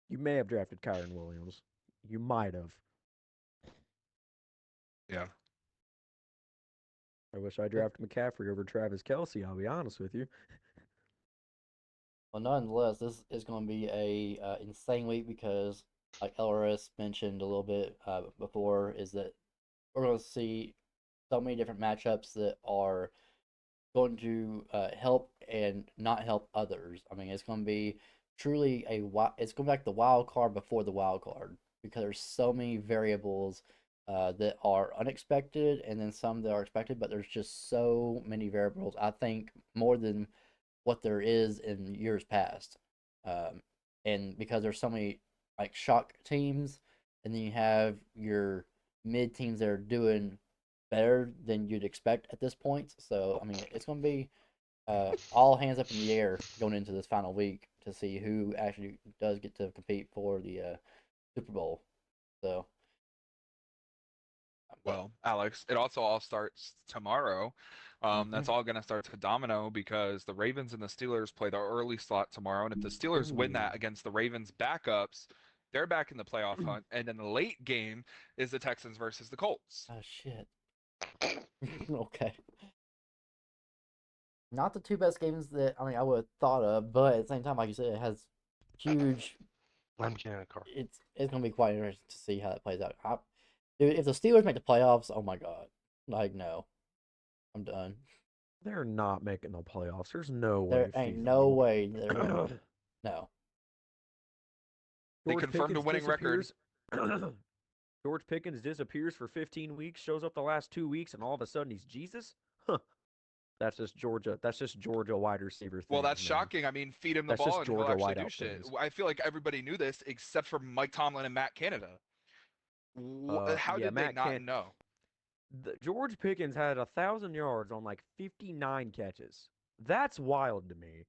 S4: You may have drafted Kyron Williams. You might have.
S3: Yeah.
S4: I wish I drafted McCaffrey over Travis Kelce, I'll be honest with you.
S2: Well, nonetheless, this is going to be a insane week because, like LRS mentioned a little bit before, is that we're going to see so many different matchups that are going to help and not help others. I mean, it's going to be truly it's going to be like the wild card before the wild card because there's so many variables that are unexpected and then some that are expected, but there's just so many variables. I think more than what there is in years past. And because there's so many like shock teams, and then you have your mid teams that are doing better than you'd expect at this point. So I mean, it's going to be all hands up in the air going into this final week to see who actually does get to compete for the Super Bowl. So.
S3: Well, Alex, it also all starts tomorrow. That's all going to start to domino because the Ravens and the Steelers play the early slot tomorrow. And if the Steelers win that against the Ravens backups, they're back in the playoff hunt. And then the late game is the Texans versus the Colts.
S2: Oh, shit. Okay. Not the two best games that I would have thought of, but at the same time, like you said, it has huge. It's gonna be quite interesting to see how that plays out. Dude, if the Steelers make the playoffs, oh my god, like no, I'm done.
S4: They're not making the playoffs. There's no way.
S2: There ain't no way they're gonna. No.
S3: They confirmed a winning record.
S4: George Pickens disappears for 15 weeks, shows up the last 2 weeks, and all of a sudden he's Jesus? Huh. That's just Georgia. That's just Georgia wide receiver thing.
S3: Well, that's shocking. I mean, feed him the
S4: That's just
S3: ball and he'll
S4: Georgia
S3: actually do
S4: wideout
S3: shit.
S4: things.
S3: I feel like everybody knew this except for Mike Tomlin and Matt Canada. How did they not know?
S4: George Pickens had 1,000 yards on like 59 catches. That's wild to me.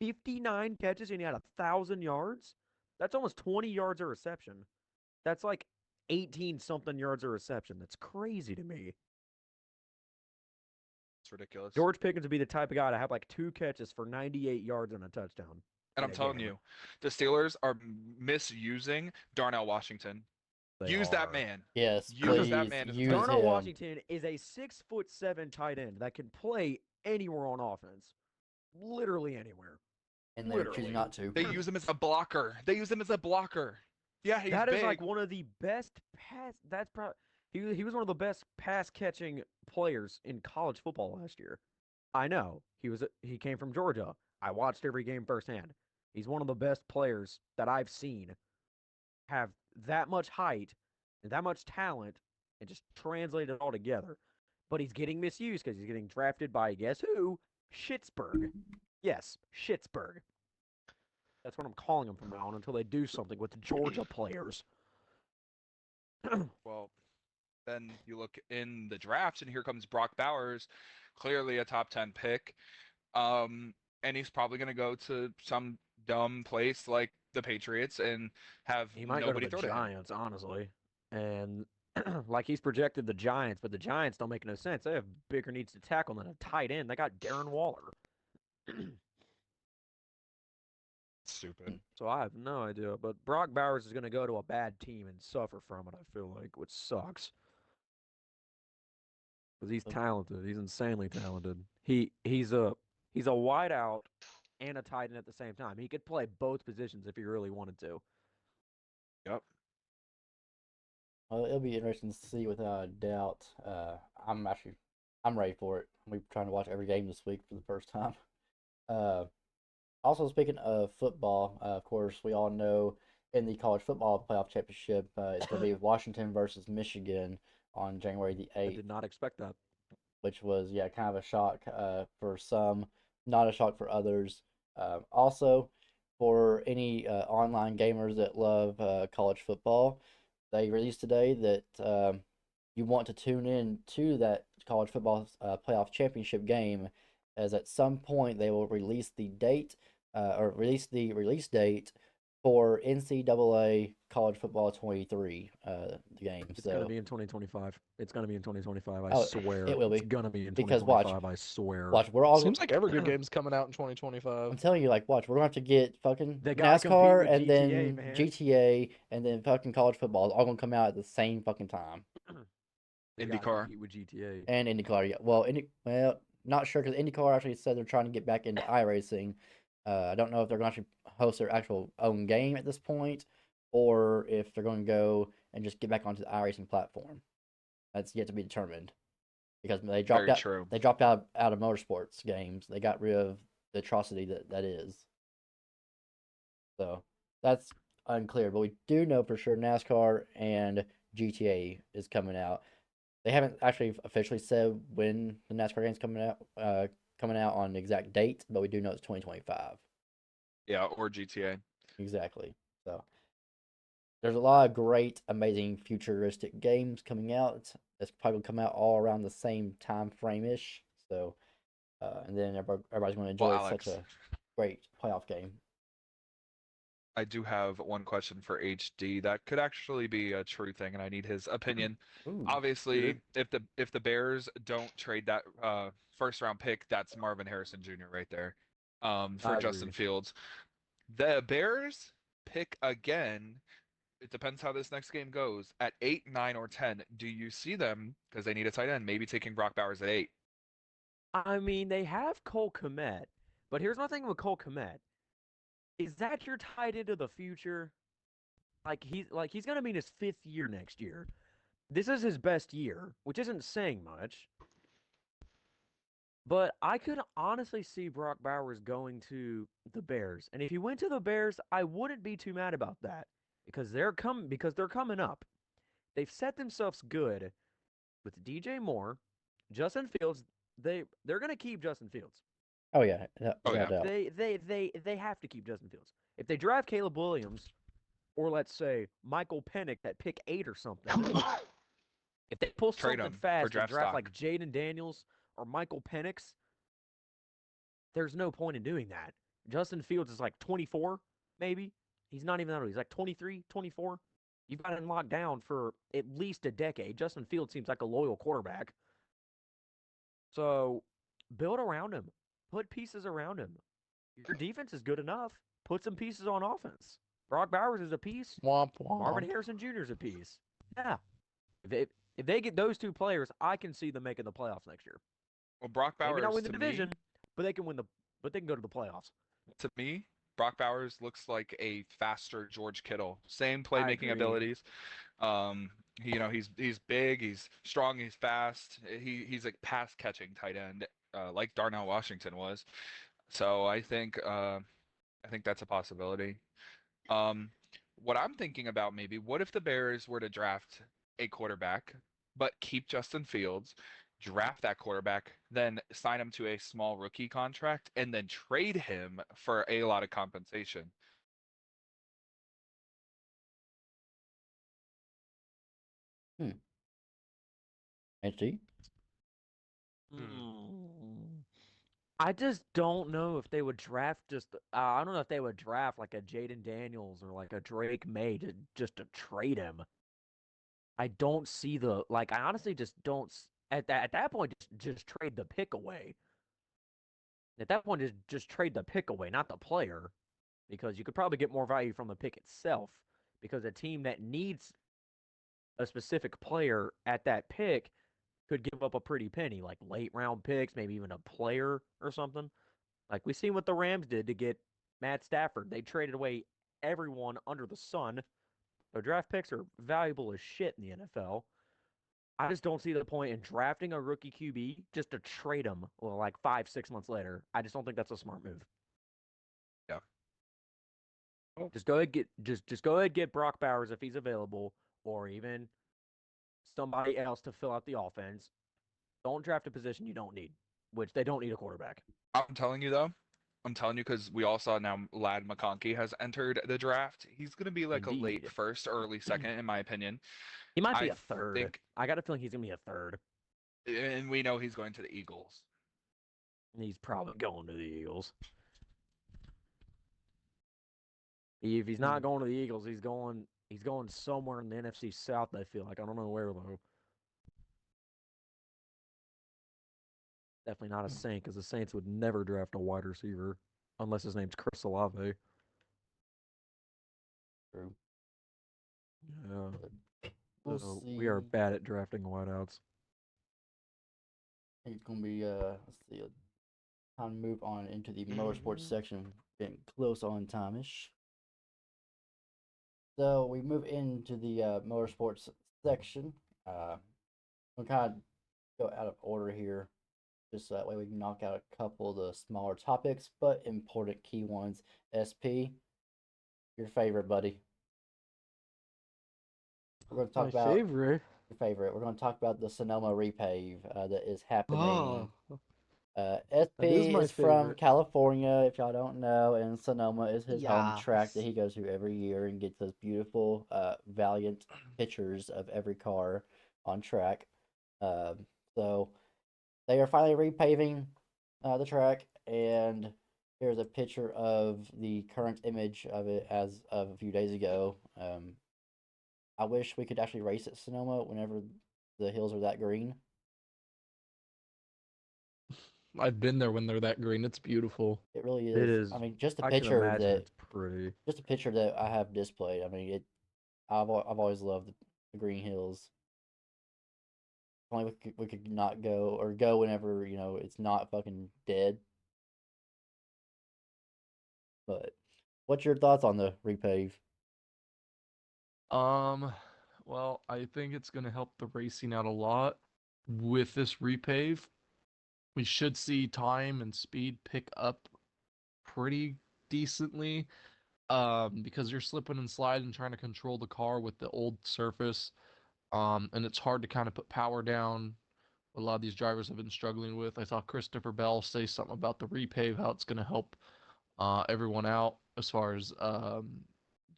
S4: 59 catches and he had 1,000 yards? That's almost 20 yards a reception. That's like 18 something yards a reception. That's crazy to me.
S3: It's ridiculous.
S4: George Pickens would be the type of guy to have like 2 catches for 98 yards and a touchdown.
S3: And I'm telling you, the Steelers are misusing Darnell Washington. Use that man.
S2: Yes,
S3: Use that
S2: please
S3: man as a
S2: use
S3: tight
S4: Darnell
S3: end.
S2: him.
S4: Washington is a 6'7" tight end that can play anywhere on offense. Literally anywhere.
S2: And they're choosing
S4: Literally.
S2: not to.
S3: They use him as a blocker. Yeah, he's
S4: That
S3: big.
S4: is like one of the best pass. That's probably he was one of the best pass catching players in college football last year. I know he came from Georgia. I watched every game firsthand. He's one of the best players that I've seen have that much height and that much talent and just translate it all together. But he's getting misused because he's getting drafted by guess who? Schittsburg. Yes, Schittsburg. That's what I'm calling them from now on until they do something with the Georgia players.
S3: Well, then you look in the draft, and here comes Brock Bowers, clearly a top 10 pick. And he's probably going to go to some dumb place like the Patriots and have
S4: He might
S3: nobody
S4: go to
S3: throw
S4: the
S3: to him.
S4: Giants, honestly. And like he's projected the Giants, but the Giants don't make no sense. They have bigger needs to tackle than a tight end. They got Darren Waller.
S3: Stupid.
S4: So I have no idea. But Brock Bowers is going to go to a bad team and suffer from it, I feel like, which sucks. Because he's talented. He's insanely talented. He's a wideout and a tight end at the same time. He could play both positions if he really wanted to.
S3: Yep.
S2: Well, it'll be interesting to see without a doubt. I'm ready for it. We're trying to watch every game this week for the first time. Also, speaking of football, of course, we all know in the college football playoff championship, it's going to be Washington versus Michigan on January the
S4: I
S2: 8th,
S4: did not expect that.
S2: which was, kind of a shock for some, not a shock for others. Also, for any online gamers that love college football, they released today that you want to tune in to that college football playoff championship game, as at some point they will release the date or release the release date for NCAA College Football 23 the game.
S4: It's going to be in 2025. It's going to be in 2025. I swear.
S2: It will be.
S4: It's going to be in
S2: Because
S4: 2025. I swear.
S2: Watch, we're all.
S5: Seems like every good game's coming out in 2025.
S2: I'm telling you, like, watch, we're going to have to get fucking
S4: They gotta compete
S2: NASCAR
S4: with
S2: and
S4: GTA,
S2: then
S4: man.
S2: GTA and then fucking college football is all going to come out at the same fucking time.
S4: They gotta
S3: IndyCar.
S4: compete with GTA.
S2: And IndyCar, yeah. Well, not sure because IndyCar actually said they're trying to get back into iRacing. I don't know if they're going to actually host their actual own game at this point, or if they're going to go and just get back onto the iRacing platform. That's yet to be determined because they dropped
S3: Very
S2: out.
S3: true.
S2: They dropped out of motorsports games. They got rid of the atrocity that is. So that's unclear, but we do know for sure NASCAR and GTA is coming out. They haven't actually officially said when the NASCAR game's coming out on the exact date, but we do know it's 2025.
S3: Yeah, or GTA.
S2: Exactly. So there's a lot of great, amazing, futuristic games coming out. It's probably gonna come out all around the same time frame ish. So, and then everybody's going to enjoy
S3: Well,
S2: such
S3: Alex,
S2: a great playoff game.
S3: I do have one question for HD that could actually be a true thing, and I need his opinion.
S2: Ooh,
S3: Obviously, if the Bears don't trade that first round pick, that's Marvin Harrison Jr. right there, for Justin
S4: Agreed.
S3: Fields. The Bears pick again. It depends how this next game goes. At 8, 9, or 10, do you see them, because they need a tight end, maybe taking Brock Bowers at 8?
S4: I mean, they have Cole Kmet, but here's my thing with Cole Kmet. Is that your tight end of the future? He's gonna be in his 5th year next year. This is his best year, which isn't saying much. But I could honestly see Brock Bowers going to the Bears. And if he went to the Bears, I wouldn't be too mad about that. Because they're coming up. They've set themselves good with DJ Moore, Justin Fields. They're gonna keep Justin Fields.
S2: Oh yeah,
S3: Oh,
S2: without
S3: yeah.
S2: doubt.
S4: They have to keep Justin Fields. If they draft Caleb Williams, or let's say Michael Penix at pick 8 or something, if they pull
S3: Trade
S4: something
S3: him for
S4: fast and
S3: draft
S4: draft
S3: stock.
S4: like Jaden Daniels or Michael Penix, there's no point in doing that. Justin Fields is like 24, maybe. He's not even that old. He's like 23, 24. You've got him locked down for at least a decade. Justin Fields seems like a loyal quarterback. So build around him. Put pieces around him. Your defense is good enough. Put some pieces on offense. Brock Bowers is a piece.
S5: Womp womp.
S4: Marvin Harrison Jr. is a piece. Yeah. If they get those two players, I can see them making the playoffs next year.
S3: Well, Brock
S4: Maybe not
S3: Bowers
S4: win the
S3: to
S4: division,
S3: me,
S4: but they can go to the playoffs.
S3: to me, Brock Bowers looks like a faster George Kittle. Same
S4: I
S3: playmaking
S4: agree.
S3: abilities. Um, he's big, he's strong, he's fast. He's like pass catching tight end, like Darnell Washington was. So I think that's a possibility. Um, what I'm thinking about maybe, what if the Bears were to draft a quarterback, but keep Justin Fields, draft that quarterback, then sign him to a small rookie contract, and then trade him for a lot of compensation?
S2: HG?
S4: I just don't know if they would draft I don't know if they would draft like a Jaden Daniels or like a Drake May just to trade him. I don't see I honestly just don't at that point just trade the pick away. At that point just trade the pick away, not the player, because you could probably get more value from the pick itself, because a team that needs a specific player at that pick could give up a pretty penny, like late round picks, maybe even a player or something. Like we seen what the Rams did to get Matt Stafford. They traded away everyone under the sun. Their draft picks are valuable as shit in the NFL. I just don't see the point in drafting a rookie QB just to trade him like 5-6 months later. I just don't think that's a smart move.
S3: Yeah. Oh.
S4: Just go ahead get Brock Bowers if he's available, or even somebody else to fill out the offense. Don't draft a position you don't need, which they don't need a quarterback.
S3: I'm telling you though, I'm telling you because we all saw now Lad McConkey has entered the draft. He's going to be like a late
S4: Indeed.
S3: first, early second, in my opinion.
S4: He might be
S3: I
S4: a third.
S3: think,
S4: I got a feeling he's going to be a third.
S3: and we know he's going to the Eagles.
S4: He's probably going to the Eagles. If he's not going to the Eagles, he's going somewhere in the NFC South, I feel like. I don't know where though. Definitely not a Saint, because the Saints would never draft a wide receiver unless his name's Chris Olave.
S2: True.
S4: Yeah.
S2: We'll
S4: So
S2: see.
S4: we are bad at drafting wideouts.
S2: I think it's gonna be let's see, time to move on into the motorsports section. Getting close on time-ish. So we move into the motorsports section. We'll kind of go out of order here, just so that way we can knock out a couple of the smaller topics, but important key ones. SP, your favorite, buddy. We're going to talk about
S5: favorite.
S2: your favorite. We're going to talk about the Sonoma repave that is happening.
S5: Oh,
S2: SP
S5: my
S2: is from
S5: favorite.
S2: California, if y'all don't know, and Sonoma is his home track that
S5: Yes.
S2: he goes to every year and gets those beautiful, valiant pictures of every car on track. So they are finally repaving the track, and here's a picture of the current image of it as of a few days ago. I wish we could actually race at Sonoma whenever the hills are that green.
S5: I've been there when they're that green. It's beautiful.
S2: It really is.
S4: It is.
S2: I mean, just a
S4: I can
S2: picture
S4: imagine
S2: that
S4: it's pretty.
S2: just a picture that I have displayed. I mean, I've always loved the green hills. Only we could not go or go whenever it's not fucking dead. But what's your thoughts on the repave?
S5: Well, I think it's gonna help the racing out a lot with this repave. We should see time and speed pick up pretty decently. Because you're slipping and sliding, trying to control the car with the old surface. And it's hard to kind of put power down. What a lot of these drivers have been struggling with. I saw Christopher Bell say something about the repave, how it's going to help everyone out as far as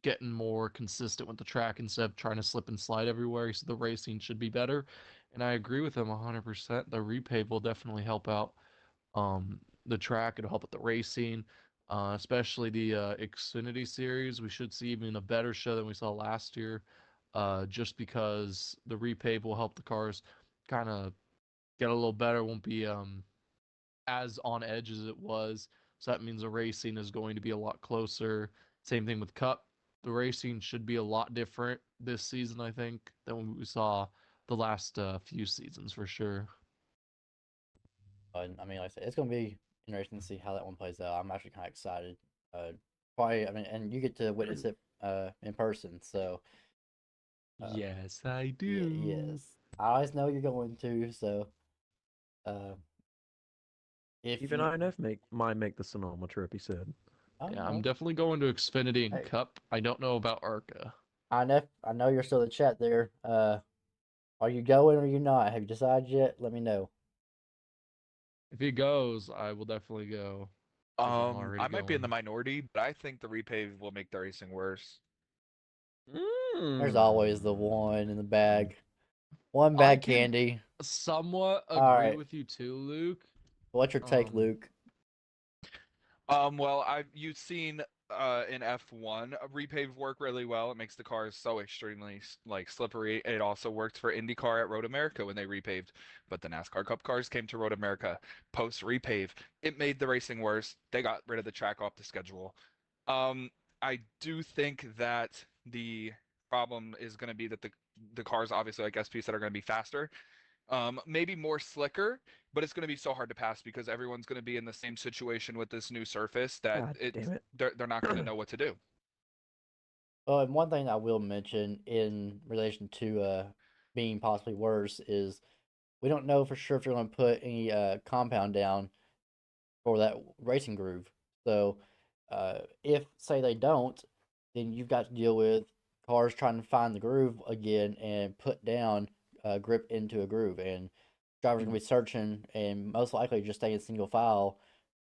S5: getting more consistent with the track instead of trying to slip and slide everywhere. So the racing should be better. And I agree with him 100%. The repave will definitely help out. the track. It'll help with the racing, especially the Xfinity series. We should see even a better show than we saw last year, just because the repave will help the cars kind of get a little better. Won't be as on edge as it was. So that means the racing is going to be a lot closer. Same thing with Cup. The racing should be a lot different this season, I think, than we saw the last few seasons for sure.
S2: But I mean, like I said, it's gonna be interesting to see how that one plays out. I'm actually kind of excited. Probably, I mean, and you get to witness it in person. So
S3: Yes, I
S2: yeah,
S3: do.
S2: yes, I always know you're going to. So uh, if
S4: Even
S2: you,
S4: INF might make the Sonoma trip. He said.
S2: oh,
S5: Yeah, I'm
S2: well,
S5: definitely going to Xfinity and
S2: hey,
S5: Cup. I don't know about ARCA.
S2: I know you're still in the chat there. Are you going or are you not? Have you decided yet? Let me know.
S5: If he goes, I will definitely go. 'Cause I'm already
S3: I might be in the
S5: going.
S3: minority, but I think the repave will make the racing worse.
S2: There's always the
S4: Mm.
S2: one in the bag. One
S5: I
S2: bag
S5: can
S2: candy.
S5: somewhat
S2: All
S5: agree
S2: right.
S5: with you too, Luke.
S2: What's your take,
S5: Um,
S2: Luke?
S3: Well, you've seen in F1 repave work really well. It makes the cars so extremely like slippery. It also worked for IndyCar at Road America when they repaved, but the NASCAR Cup cars came to Road America post repave. It made the racing worse. They got rid of the track off the schedule. I do think that the problem is going to be that the cars, obviously, like SP said, are going to be faster. Maybe more slicker, but it's going to be so hard to pass because everyone's going to be in the same situation with this new surface that
S4: God damn it.
S3: they're not going to know what to do.
S2: Oh, and one thing I will mention in relation to being possibly worse is we don't know for sure if you're going to put any compound down for that racing groove. So, if say they don't, then you've got to deal with cars trying to find the groove again and put down grip into a groove, and drivers are gonna be searching and most likely just stay in single file,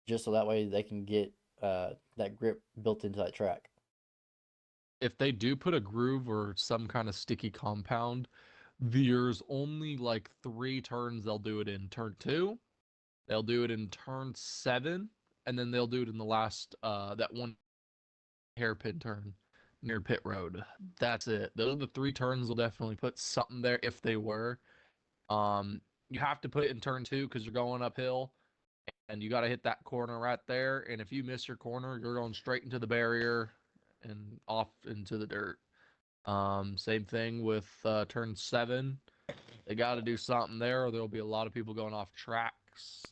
S2: just so that way they can get that grip built into that track.
S5: if they do put a groove or some kind of sticky compound, there's only like 3 turns they'll do it in. Turn 2, they'll do it in turn 7, and then they'll do it in the last that one hairpin turn near pit road. That's it. Those are the 3 turns they'll definitely put something there if they were. Um, you have to put it in turn 2 because you're going uphill, and you got to hit that corner right there. And if you miss your corner, you're going straight into the barrier and off into the dirt. Same thing with turn 7. They got to do something there, or there'll be a lot of people going off tracks.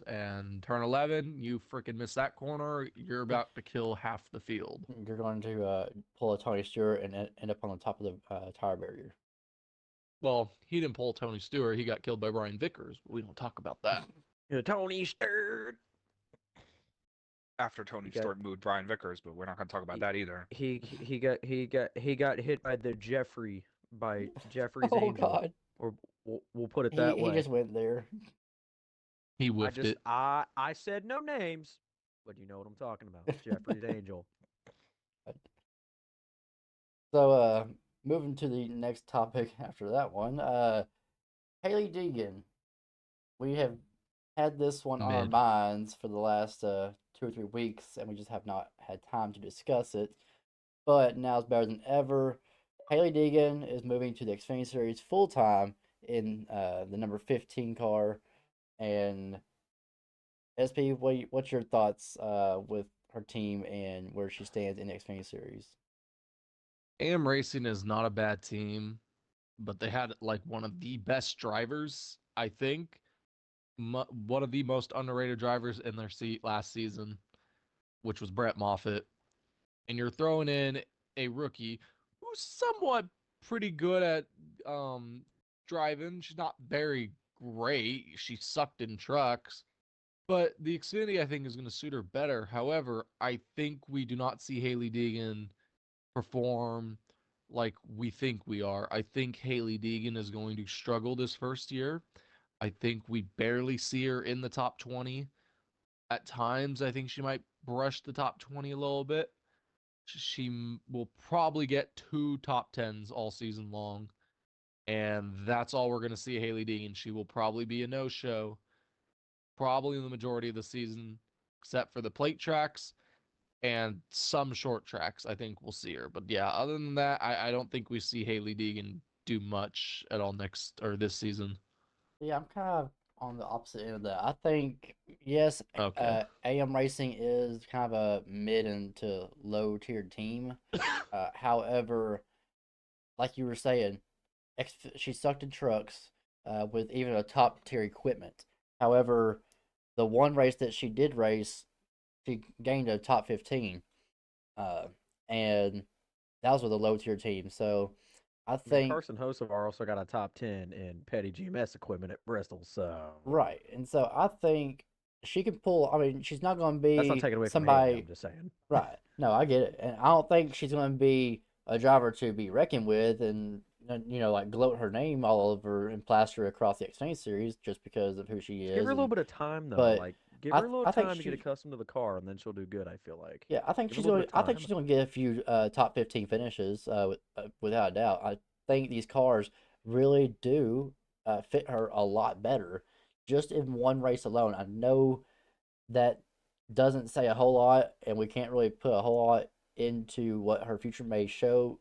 S5: And turn 11, you freaking miss that corner, you're about to kill half the field.
S2: You're going to pull a Tony Stewart and end up on the top of the tire barrier.
S5: Well, he didn't pull Tony Stewart. He got killed by Brian Vickers, but we don't talk about that.
S4: Tony Stewart.
S3: After Tony
S4: got-
S3: Stewart moved Brian Vickers, but we're not going to talk about that either.
S4: He got hit by Jeffrey's
S2: Oh
S4: angel,
S2: God,
S4: or we'll put it
S2: he
S4: that way.
S2: he just went there.
S5: He
S4: I
S5: whiffed
S4: just
S5: it.
S4: I said no names, but you know what I'm talking about. Jeffrey's angel.
S2: So, moving to the next topic after that one, Haley Deegan. We have had this one on our
S5: Mid.
S2: minds for the last 2 or 3 weeks, and we just have not had time to discuss it. But now it's better than ever. Haley Deegan is moving to the Xfinity Series full time in the number 15 car. And SP, what's your thoughts with her team and where she stands in the Xfinity Series?
S5: AM Racing is not a bad team, but they had like one of the best drivers, I think. One of the most underrated drivers in their seat last season, which was Brett Moffitt. And you're throwing in a rookie who's somewhat pretty good at driving. She's not very great. She sucked in trucks. But the Xfinity, I think, is going to suit her better. However, I think we do not see Haley Deegan perform like we think we are. I think Haley Deegan is going to struggle this first year. I think we barely see her in the top 20. At times, I think she might brush the top 20 a little bit. She will probably get 2 top 10s all season long. And that's all we're going to see Haley Deegan. She will probably be a no-show, probably in the majority of the season, except for the plate tracks and some short tracks. I think we'll see her. But yeah, other than that, I don't think we see Haley Deegan do much at all next or this season.
S2: Yeah, I'm kind of on the opposite end of that. I think yes,
S5: Okay.
S2: AM Racing is kind of a mid into low tier team. However, like you were saying, she sucked in trucks with even a top tier equipment. However, the one race that she did race, she gained a top 15, uh, and that was with a low tier team. So I
S4: I mean,
S2: think
S4: Carson Hocevar also got a top 10 in petty GMS equipment at Bristol, so
S2: right, and so I think she can pull. I mean, she's not going to
S4: that's not
S2: be
S4: taken away from Haley.
S2: somebody.
S4: I'm just saying.
S2: Right. No, I get it, and I don't think she's going to be a driver to be reckoned with, and like gloat her name all over and plaster across the Xfinity Series just because of who she
S4: Just give
S2: is.
S4: her a little
S2: And
S4: bit of time, though.
S2: but
S4: Like, give her a little
S2: I think
S4: time to get
S2: she,
S4: accustomed to the car, and then she'll do good. I feel like.
S2: yeah, I think
S4: Give her a
S2: she's
S4: little
S2: going.
S4: bit of
S2: I think
S4: time.
S2: she's going to get a few top 15 finishes, without a doubt. I think these cars really do fit her a lot better, just in one race alone. I know that doesn't say a whole lot, and we can't really put a whole lot into what her future may show.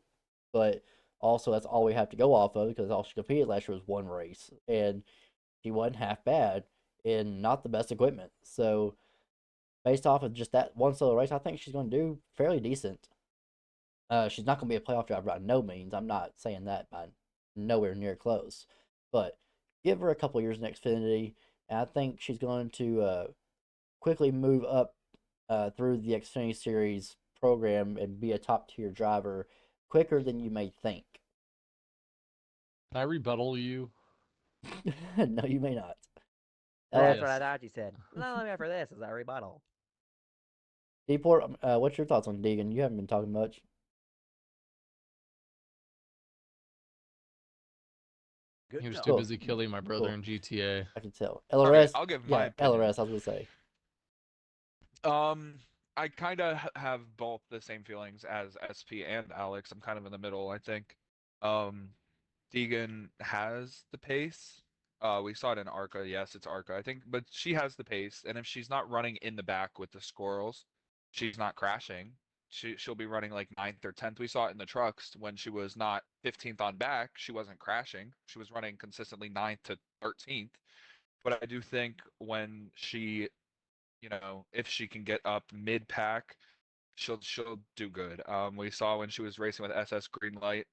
S2: But also, that's all we have to go off of because all she competed last year was one race, and she wasn't half bad in not the best equipment. So, based off of just that one solo race, I think she's going to do fairly decent. She's not going to be a playoff driver by no means. I'm not saying that by nowhere near close, but give her a couple years in Xfinity, and I think she's going to quickly move up through the Xfinity Series program and be a top tier driver quicker than you may think.
S5: Can I rebuttal you?
S2: No, you may not.
S4: That's
S2: Alex,
S4: what I
S5: Yes.
S4: thought you said. No, let me after this is a rebuttal.
S2: Deport, what's your thoughts on Deegan? You haven't been talking much.
S4: Good
S5: He was
S4: to
S5: too
S4: know.
S2: Cool,
S5: busy killing my brother
S2: cool.
S5: in GTA.
S2: I can tell.
S3: All right,
S2: LRS,
S3: I'll give my
S2: yeah,
S3: opinion.
S2: LRS. I was gonna say.
S3: Um, I kind of have both the same feelings as SP and Alex. I'm kind of in the middle, I think. Um, Deegan has the pace. We saw it in ARCA. Yes, it's ARCA, I think, but she has the pace, and if she's not running in the back with the squirrels, she's not crashing. She'll be running like ninth or 10th. We saw it in the trucks when she was not 15th on back. She wasn't crashing. She was running consistently ninth to 13th. But I do think when she, if she can get up mid pack, she'll do good. We saw when she was racing with SS Greenlight,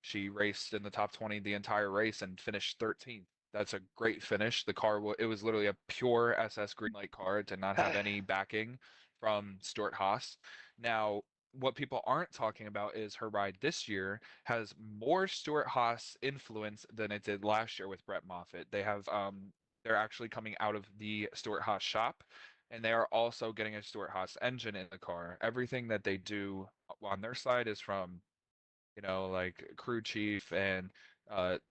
S3: she raced in the top 20 the entire race and finished 13th. That's a great finish. The car, it was literally a pure SS Greenlight car. It did not have any backing from Stuart Haas. Now, what people aren't talking about is her ride this year has more Stuart Haas influence than it did last year with Brett Moffitt. They're actually coming out of the Stuart Haas shop, and they are also getting a Stuart Haas engine in the car. Everything that they do on their side is from like crew chief and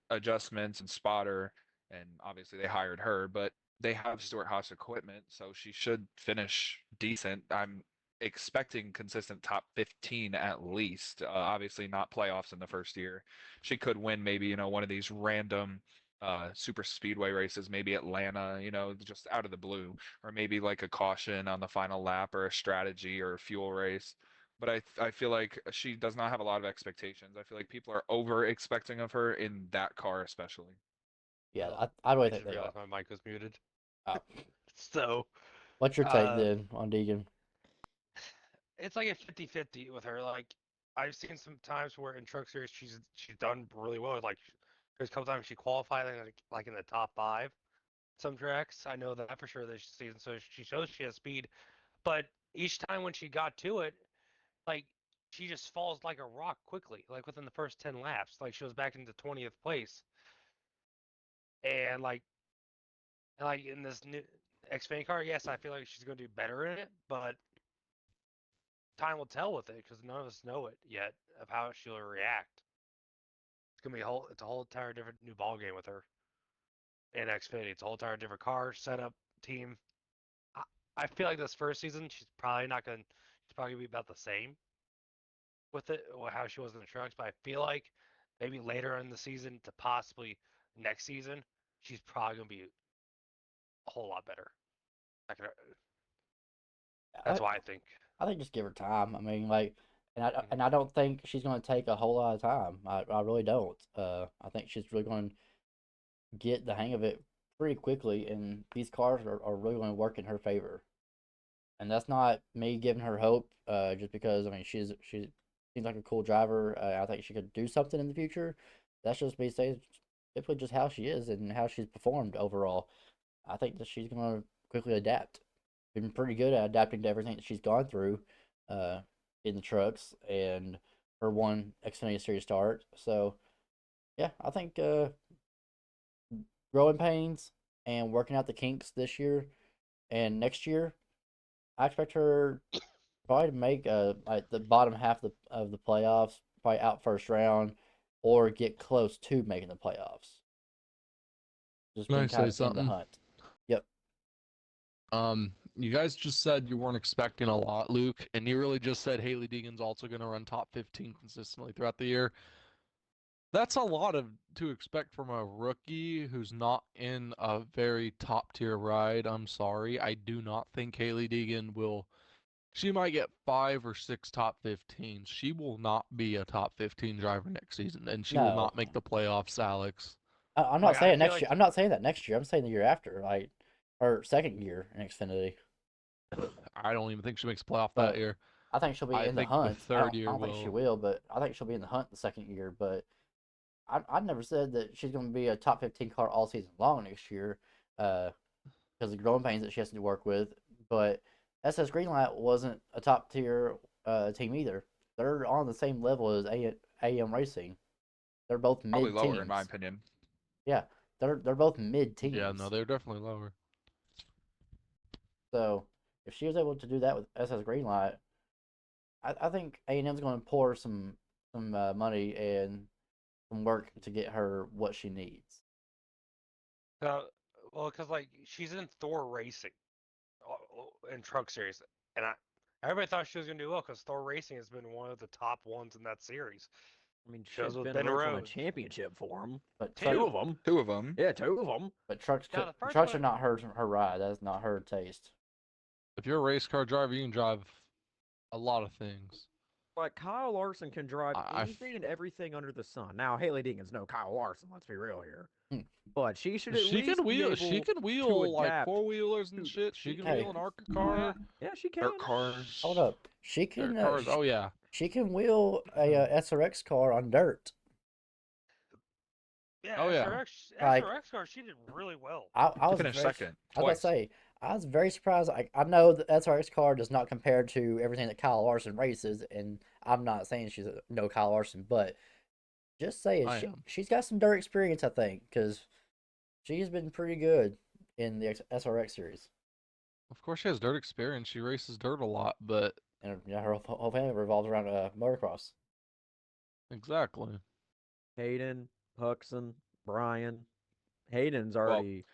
S3: adjustments and spotter, and obviously they hired her, but they have Stuart Haas equipment, so she should finish decent. I'm expecting consistent top 15 at least. Obviously not playoffs in the first year. She could win maybe, one of these random super speedway races, maybe Atlanta, just out of the blue, or maybe like a caution on the final lap or a strategy or a fuel race, but I feel like she does not have a lot of expectations. I feel like people are over expecting of her in that car especially.
S2: Yeah,
S1: Oh,
S2: I really
S1: I
S2: think
S1: just
S2: they are.
S1: realized my mic was muted.
S2: Uh,
S1: So,
S2: what's your take
S1: uh,
S2: then on Deegan?
S1: it's like a 50-50 with her. Like, I've seen some times where in truck series she's done really well. Like, there's a couple times she qualified like in the top 5. Some tracks, I know that for sure this season. So she shows she has speed, but each time when she got to it, like she just falls like a rock quickly, like within the first 10 laps. Like she was back into 20th place, and like in this new Xfinity car, yes, I feel like she's going to do better in it, but time will tell with it because none of us know it yet of how she'll react. It's gonna be it's a whole entire different new ball game with her in Xfinity. It's a whole entire different car setup team. I, I feel like this first season she's probably not gonna. She's probably gonna be about the same with it or how she was in the trucks, but I feel like maybe later in the season to possibly next season, she's probably gonna be a whole lot better. That's why I think.
S2: I think just give her time. I mean, like,
S1: Mhm.
S2: and I don't think she's going to take a whole lot of time. I really don't. I think she's really going to get the hang of it pretty quickly, and these cars are really going to work in her favor. And that's not me giving her hope, just because I mean she seems like a cool driver. I think she could do something in the future. That's just me saying simply just how she is and how she's performed overall. I think that she's going to quickly adapt. Been pretty good at adapting to everything that she's gone through, uh, in the trucks and her one Xfinity Series start. So yeah, I think growing pains and working out the kinks this year and next year, I expect her probably to make like the bottom half of the playoffs, probably out first round, or get close to making the playoffs. Just
S5: Can I
S2: being
S5: say
S2: kind of in the
S5: something?
S2: hunt. Yep.
S5: You guys just said you weren't expecting a lot, Luke, and you really just said Haley Deegan's also going to run top 15 consistently throughout the year. That's a lot to expect from a rookie who's not in a very top tier ride. I'm sorry. I do not think Haley Deegan will. She might get 5 or 6 top 15s. She will not be a top 15 driver next season, and she will
S2: No,
S5: not make the playoffs, Alex.
S2: I'm not
S1: Like I
S2: saying
S1: feel
S2: next
S1: like
S2: year. I'm not saying that next year. I'm saying the year after, like her second year in Xfinity.
S5: I don't even think she makes a playoff that
S2: But
S5: year.
S2: I think she'll be
S5: I
S2: in the
S5: think the
S2: hunt.
S5: third
S2: I
S5: year
S2: don't think she
S5: will.
S2: will, but I think she'll be in the hunt the second year. But I never said that she's going to be a top 15 car all season long next year, because of the growing pains that she has to work with. But SS Greenlight wasn't a top tier team either. They're on the same level as AM Racing. They're both
S3: Probably
S2: mid
S3: lower in my
S2: teams.
S3: opinion.
S2: Yeah, they're both mid
S5: Yeah, no,
S2: teams.
S5: they're definitely lower.
S2: So if she was able to do that with SS Greenlight, I think A&M's going to pour some money and some work to get her what she needs.
S1: Uh, well, because like she's in Thor Racing, in Truck Series, and everybody thought she was gonna do well because Thor Racing has been one of the top ones in that series.
S4: I mean,
S1: She was
S4: shit,
S1: with
S4: Ben
S1: Ben
S4: Rhodes won a
S1: Rhodes.
S4: championship for him.
S2: But
S1: Two.
S4: Two of them.
S3: 2 of them.
S4: Yeah, two of them.
S2: but trucks
S1: Yeah, the first
S2: trucks
S1: one.
S2: are not her ride. That's not her taste.
S5: If you're a race car driver, you can drive a lot of things.
S4: Like Kyle Larson can drive
S5: I
S4: anything and everything under the sun. Now Haley Deegan's no Kyle Larson. Let's be real here.
S2: Hmm.
S4: But she should at
S5: She can
S4: least be
S5: wheel. She
S4: able
S5: can
S4: to
S5: wheel like
S4: adapt
S5: 4-wheelers and
S4: to.
S5: shit. She
S4: She
S5: can
S2: Hey.
S5: wheel an ARCA
S1: Yeah.
S5: car,
S4: Yeah, she can.
S3: Dirt cars.
S2: Hold up, she
S5: dirt
S2: can
S5: cars. Oh yeah.
S2: she can wheel a SRX car on dirt.
S1: Yeah,
S5: Oh, yeah.
S2: Like
S1: SRX car, she did really well.
S2: I
S3: She
S2: was
S3: finished
S2: very,
S3: second
S2: I was about to
S3: twice.
S2: say I was very surprised. I know the SRX car does not compare to everything that Kyle Larson races, and I'm not saying she's no Kyle Larson, but just saying
S5: I am.
S2: she's got some dirt experience, I think, because she's been pretty good in the SRX series,
S5: Of course, she has dirt experience. She races dirt a lot, but
S2: and yeah, her whole family revolves around motocross.
S5: exactly.
S4: Hayden, Huxon, Brian. Hayden's
S3: Well,
S4: already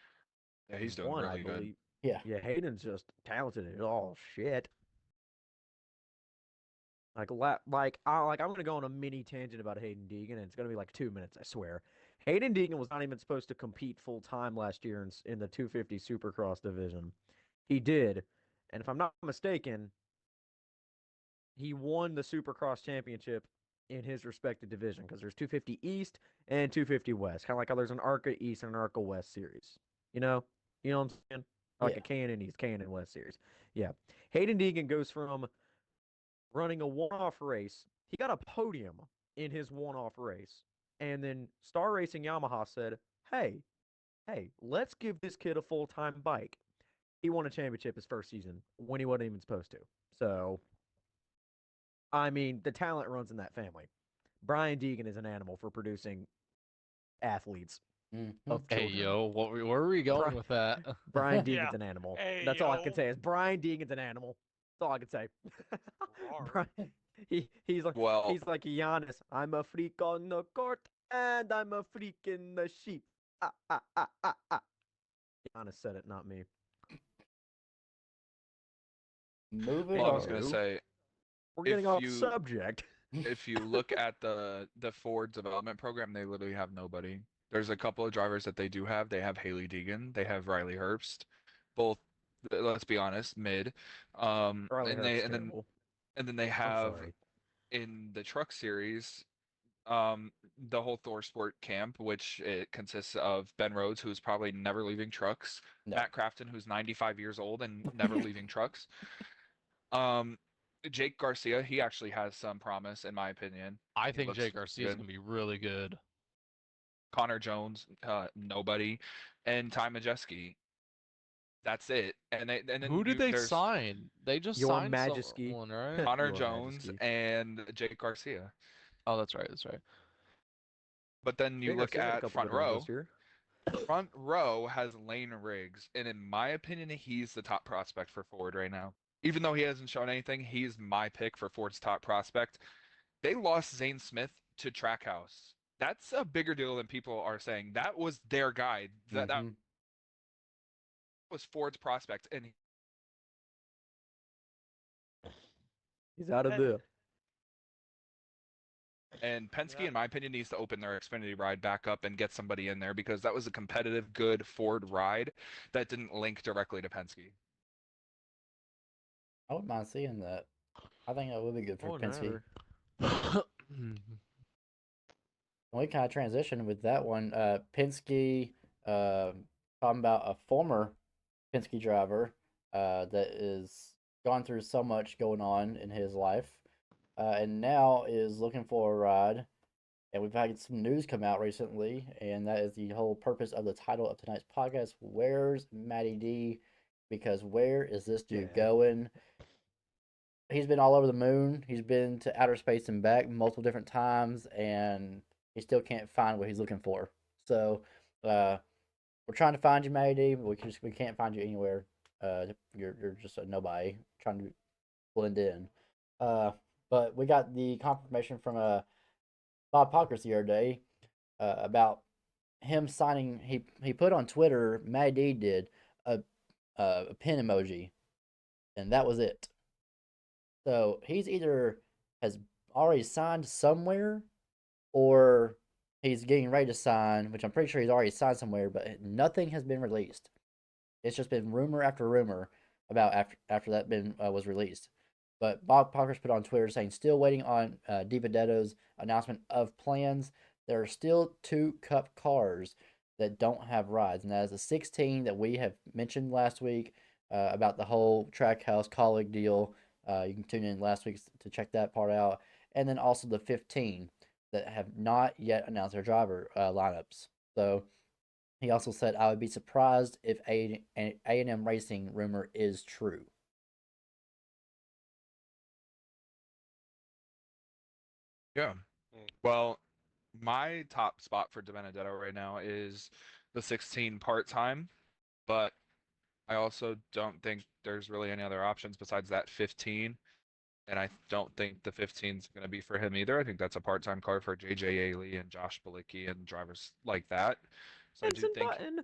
S3: yeah, he's doing
S4: won, I
S3: really good.
S4: believe.
S2: Yeah,
S4: Yeah, Hayden's just talented as all shit. I'm gonna go on a mini tangent about Hayden Deegan, and it's gonna be like 2 minutes, I swear. Hayden Deegan was not even supposed to compete full time last year in the 250 Supercross division. He did, and if I'm not mistaken, he won the Supercross championship in his respective division because there's 250 East and 250 West, kind of like how there's an ARCA East and an ARCA West series. You know, what I'm saying? Like
S2: Yeah.
S4: a Canon East, Canon West series. Yeah, Hayden Deegan goes from running a one-off race. He got a podium in his one-off race, and then Star Racing Yamaha said, "Hey, let's give this kid a full-time bike." He won a championship his first season when he wasn't even supposed to. So, I mean, the talent runs in that family. Brian Deegan is an animal for producing athletes
S2: Mm-hmm.
S4: of
S5: Hey
S4: children.
S5: yo, where are we going
S4: Bri-
S5: with that?
S4: Brian
S1: Yeah.
S4: Deegan's an animal.
S1: Hey,
S4: That's all I can
S1: yo.
S4: say is Brian Deegan's an animal. That's all I can say.
S1: Rawr.
S4: He's
S3: Well,
S4: like Giannis. I'm a freak on the court and I'm a freak in the sheep. Ah ah ah ah ah. Giannis said it, not me.
S2: Moving
S3: I was
S2: on.
S3: gonna
S4: Anywho,
S3: say
S4: we're
S3: if
S4: getting off
S3: you
S4: subject.
S3: if you look at the Ford development program, they literally have nobody. There's a couple of drivers that they do have. They have Haley Deegan. They have Riley Herbst. Both Let's be honest, mid.
S4: Charlie
S3: And
S4: Herc's
S3: they
S4: terrible.
S3: and then they
S4: I'm
S3: have
S4: sorry.
S3: in the truck series, the whole Thor Sport camp, which it consists of Ben Rhodes, who's probably never leaving trucks,
S2: No.
S3: Matt Crafton, who's 95 years old and never leaving trucks. Um, Jake Garcia, he actually has some promise, in my opinion.
S6: I
S3: He
S6: think
S3: looks
S6: Jake Garcia is
S3: good.
S6: gonna be really good.
S3: Connor Jones, nobody, and Ty Majeski. That's it. And then
S6: Who did they
S3: there's
S6: sign? They just
S4: Your
S6: signed
S4: Majesty.
S6: someone, right?
S3: Connor
S4: Your
S3: Jones
S4: Majesty.
S3: and Jake Garcia.
S6: Oh, that's right. That's right.
S3: But then you
S4: Jake
S3: look
S4: Garcia had a
S3: at
S4: couple
S3: front
S4: good runs
S3: row.
S4: this year.
S3: Front row has Lane Riggs, and in my opinion, he's the top prospect for Ford right now. Even though he hasn't shown anything, he's my pick for Ford's top prospect. They lost Zane Smith to Trackhouse. That's a bigger deal than people are saying. That was their guy. That
S2: Mhm.
S3: was Ford's prospect, and
S4: He's out of there.
S3: Penske,
S1: Yeah.
S3: in my opinion, needs to open their Xfinity ride back up and get somebody in there because that was a competitive, good Ford ride that didn't link directly to Penske.
S2: I wouldn't mind seeing that. I think that would be good for
S4: Wouldn't
S2: Penske.
S4: matter.
S2: We kind of transitioned with that one. Penske, talking about a former Penske driver that is gone through so much going on in his life, and now is looking for a ride. And we've had some news come out recently, and that is the whole purpose of the title of tonight's podcast. Where's Matty D? Because where is this dude
S4: Yeah.
S2: going? He's been all over the moon. He's been to outer space and back multiple different times, and he still can't find what he's looking for. So, we're trying to find you, Matty D, but we can't find you anywhere. You're just a nobody trying to blend in. But we got the confirmation from Bob Pockers the other day about him signing. He put on Twitter, Matty D did a pin emoji, and that was it. So he's either has already signed somewhere, or he's getting ready to sign, which I'm pretty sure he's already signed somewhere, but nothing has been released. It's just been rumor after rumor about after that been was released. But Bob Parker's put on Twitter saying still waiting on DiBenedetto's announcement of plans. There are still 2 Cup cars that don't have rides, and that is the 16 that we have mentioned last week about the whole Trackhouse colleague deal. You can tune in last week to check that part out, and then also the 15 that have not yet announced their driver lineups. So he also said, "I would be surprised if A&M Racing rumor is true."
S3: Yeah. Well, my top spot for DiBenedetto right now is the 16 part-time, but I also don't think there's really any other options besides that 15. And I don't think the 15 is going to be for him either. I think that's a part-time car for JJ Ailey and Josh Balicki and drivers like that. So
S4: Benson Button.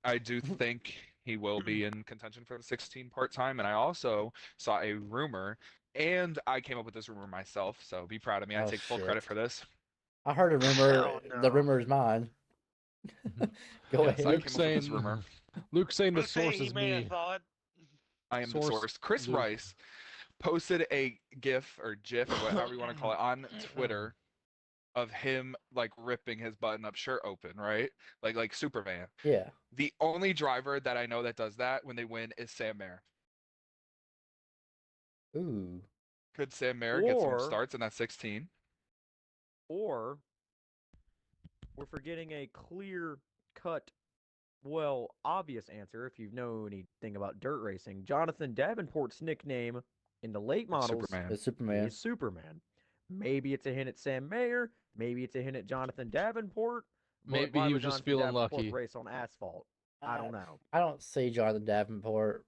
S3: I do think he will be in contention for the 16 part-time. And I also saw a rumor, and I came up with this rumor myself. So be proud of me. I
S2: Oh,
S3: take full credit
S2: shit.
S3: for this.
S2: I heard a rumor.
S1: Hell
S2: The
S1: no.
S2: rumor is mine. Go
S3: Yes, I
S2: ahead.
S3: came up with this rumor.
S5: Luke saying the
S1: Let's say
S5: source
S1: he
S5: is
S1: may have
S5: me.
S1: thought.
S3: I am the
S5: Source
S3: source. Chris
S5: Luke.
S3: Rice posted a GIF or GIF or whatever you want to call it on Twitter of him like ripping his button-up shirt open, right? Like Superman.
S2: Yeah.
S3: The only driver that I know that does that when they win is Sam Mayer.
S2: Ooh.
S3: Could Sam Mayer get some
S4: Or-
S3: starts in that 16?
S4: Or we're forgetting a clear cut, well, obvious answer if you know anything about dirt racing. Jonathan Davenport's nickname in the late models
S3: Superman.
S2: It's Superman.
S4: is Superman. Maybe it's a hint at Sam Mayer. Maybe it's a hint at Jonathan Davenport. But
S5: Maybe
S4: why
S5: he
S4: would
S5: was just
S4: Jonathan
S5: feeling
S4: Davenport
S5: lucky.
S4: race on asphalt? I don't know.
S2: I don't see Jonathan Davenport.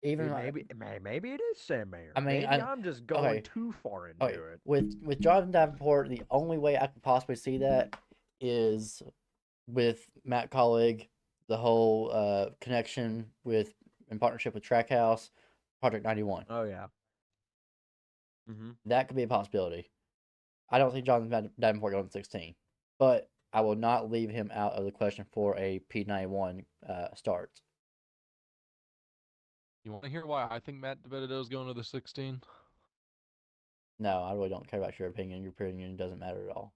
S2: Even
S4: Maybe it is Sam Mayer.
S2: I mean,
S4: maybe I'm just going
S2: okay.
S4: too far into
S2: okay,
S4: it.
S2: with Jonathan Davenport, the only way I could possibly see that is with Matt Colleague, the whole connection with in partnership with Trackhouse, Project 91.
S4: Oh yeah. Mm-hmm.
S2: That could be a possibility. I don't see Jonathan Davenport going to 16, but I will not leave him out of the question for a P91 start.
S5: You want to hear why I think Matt DiBenedetto is going to the 16?
S2: No, I really don't care about your opinion. Your opinion doesn't matter at all.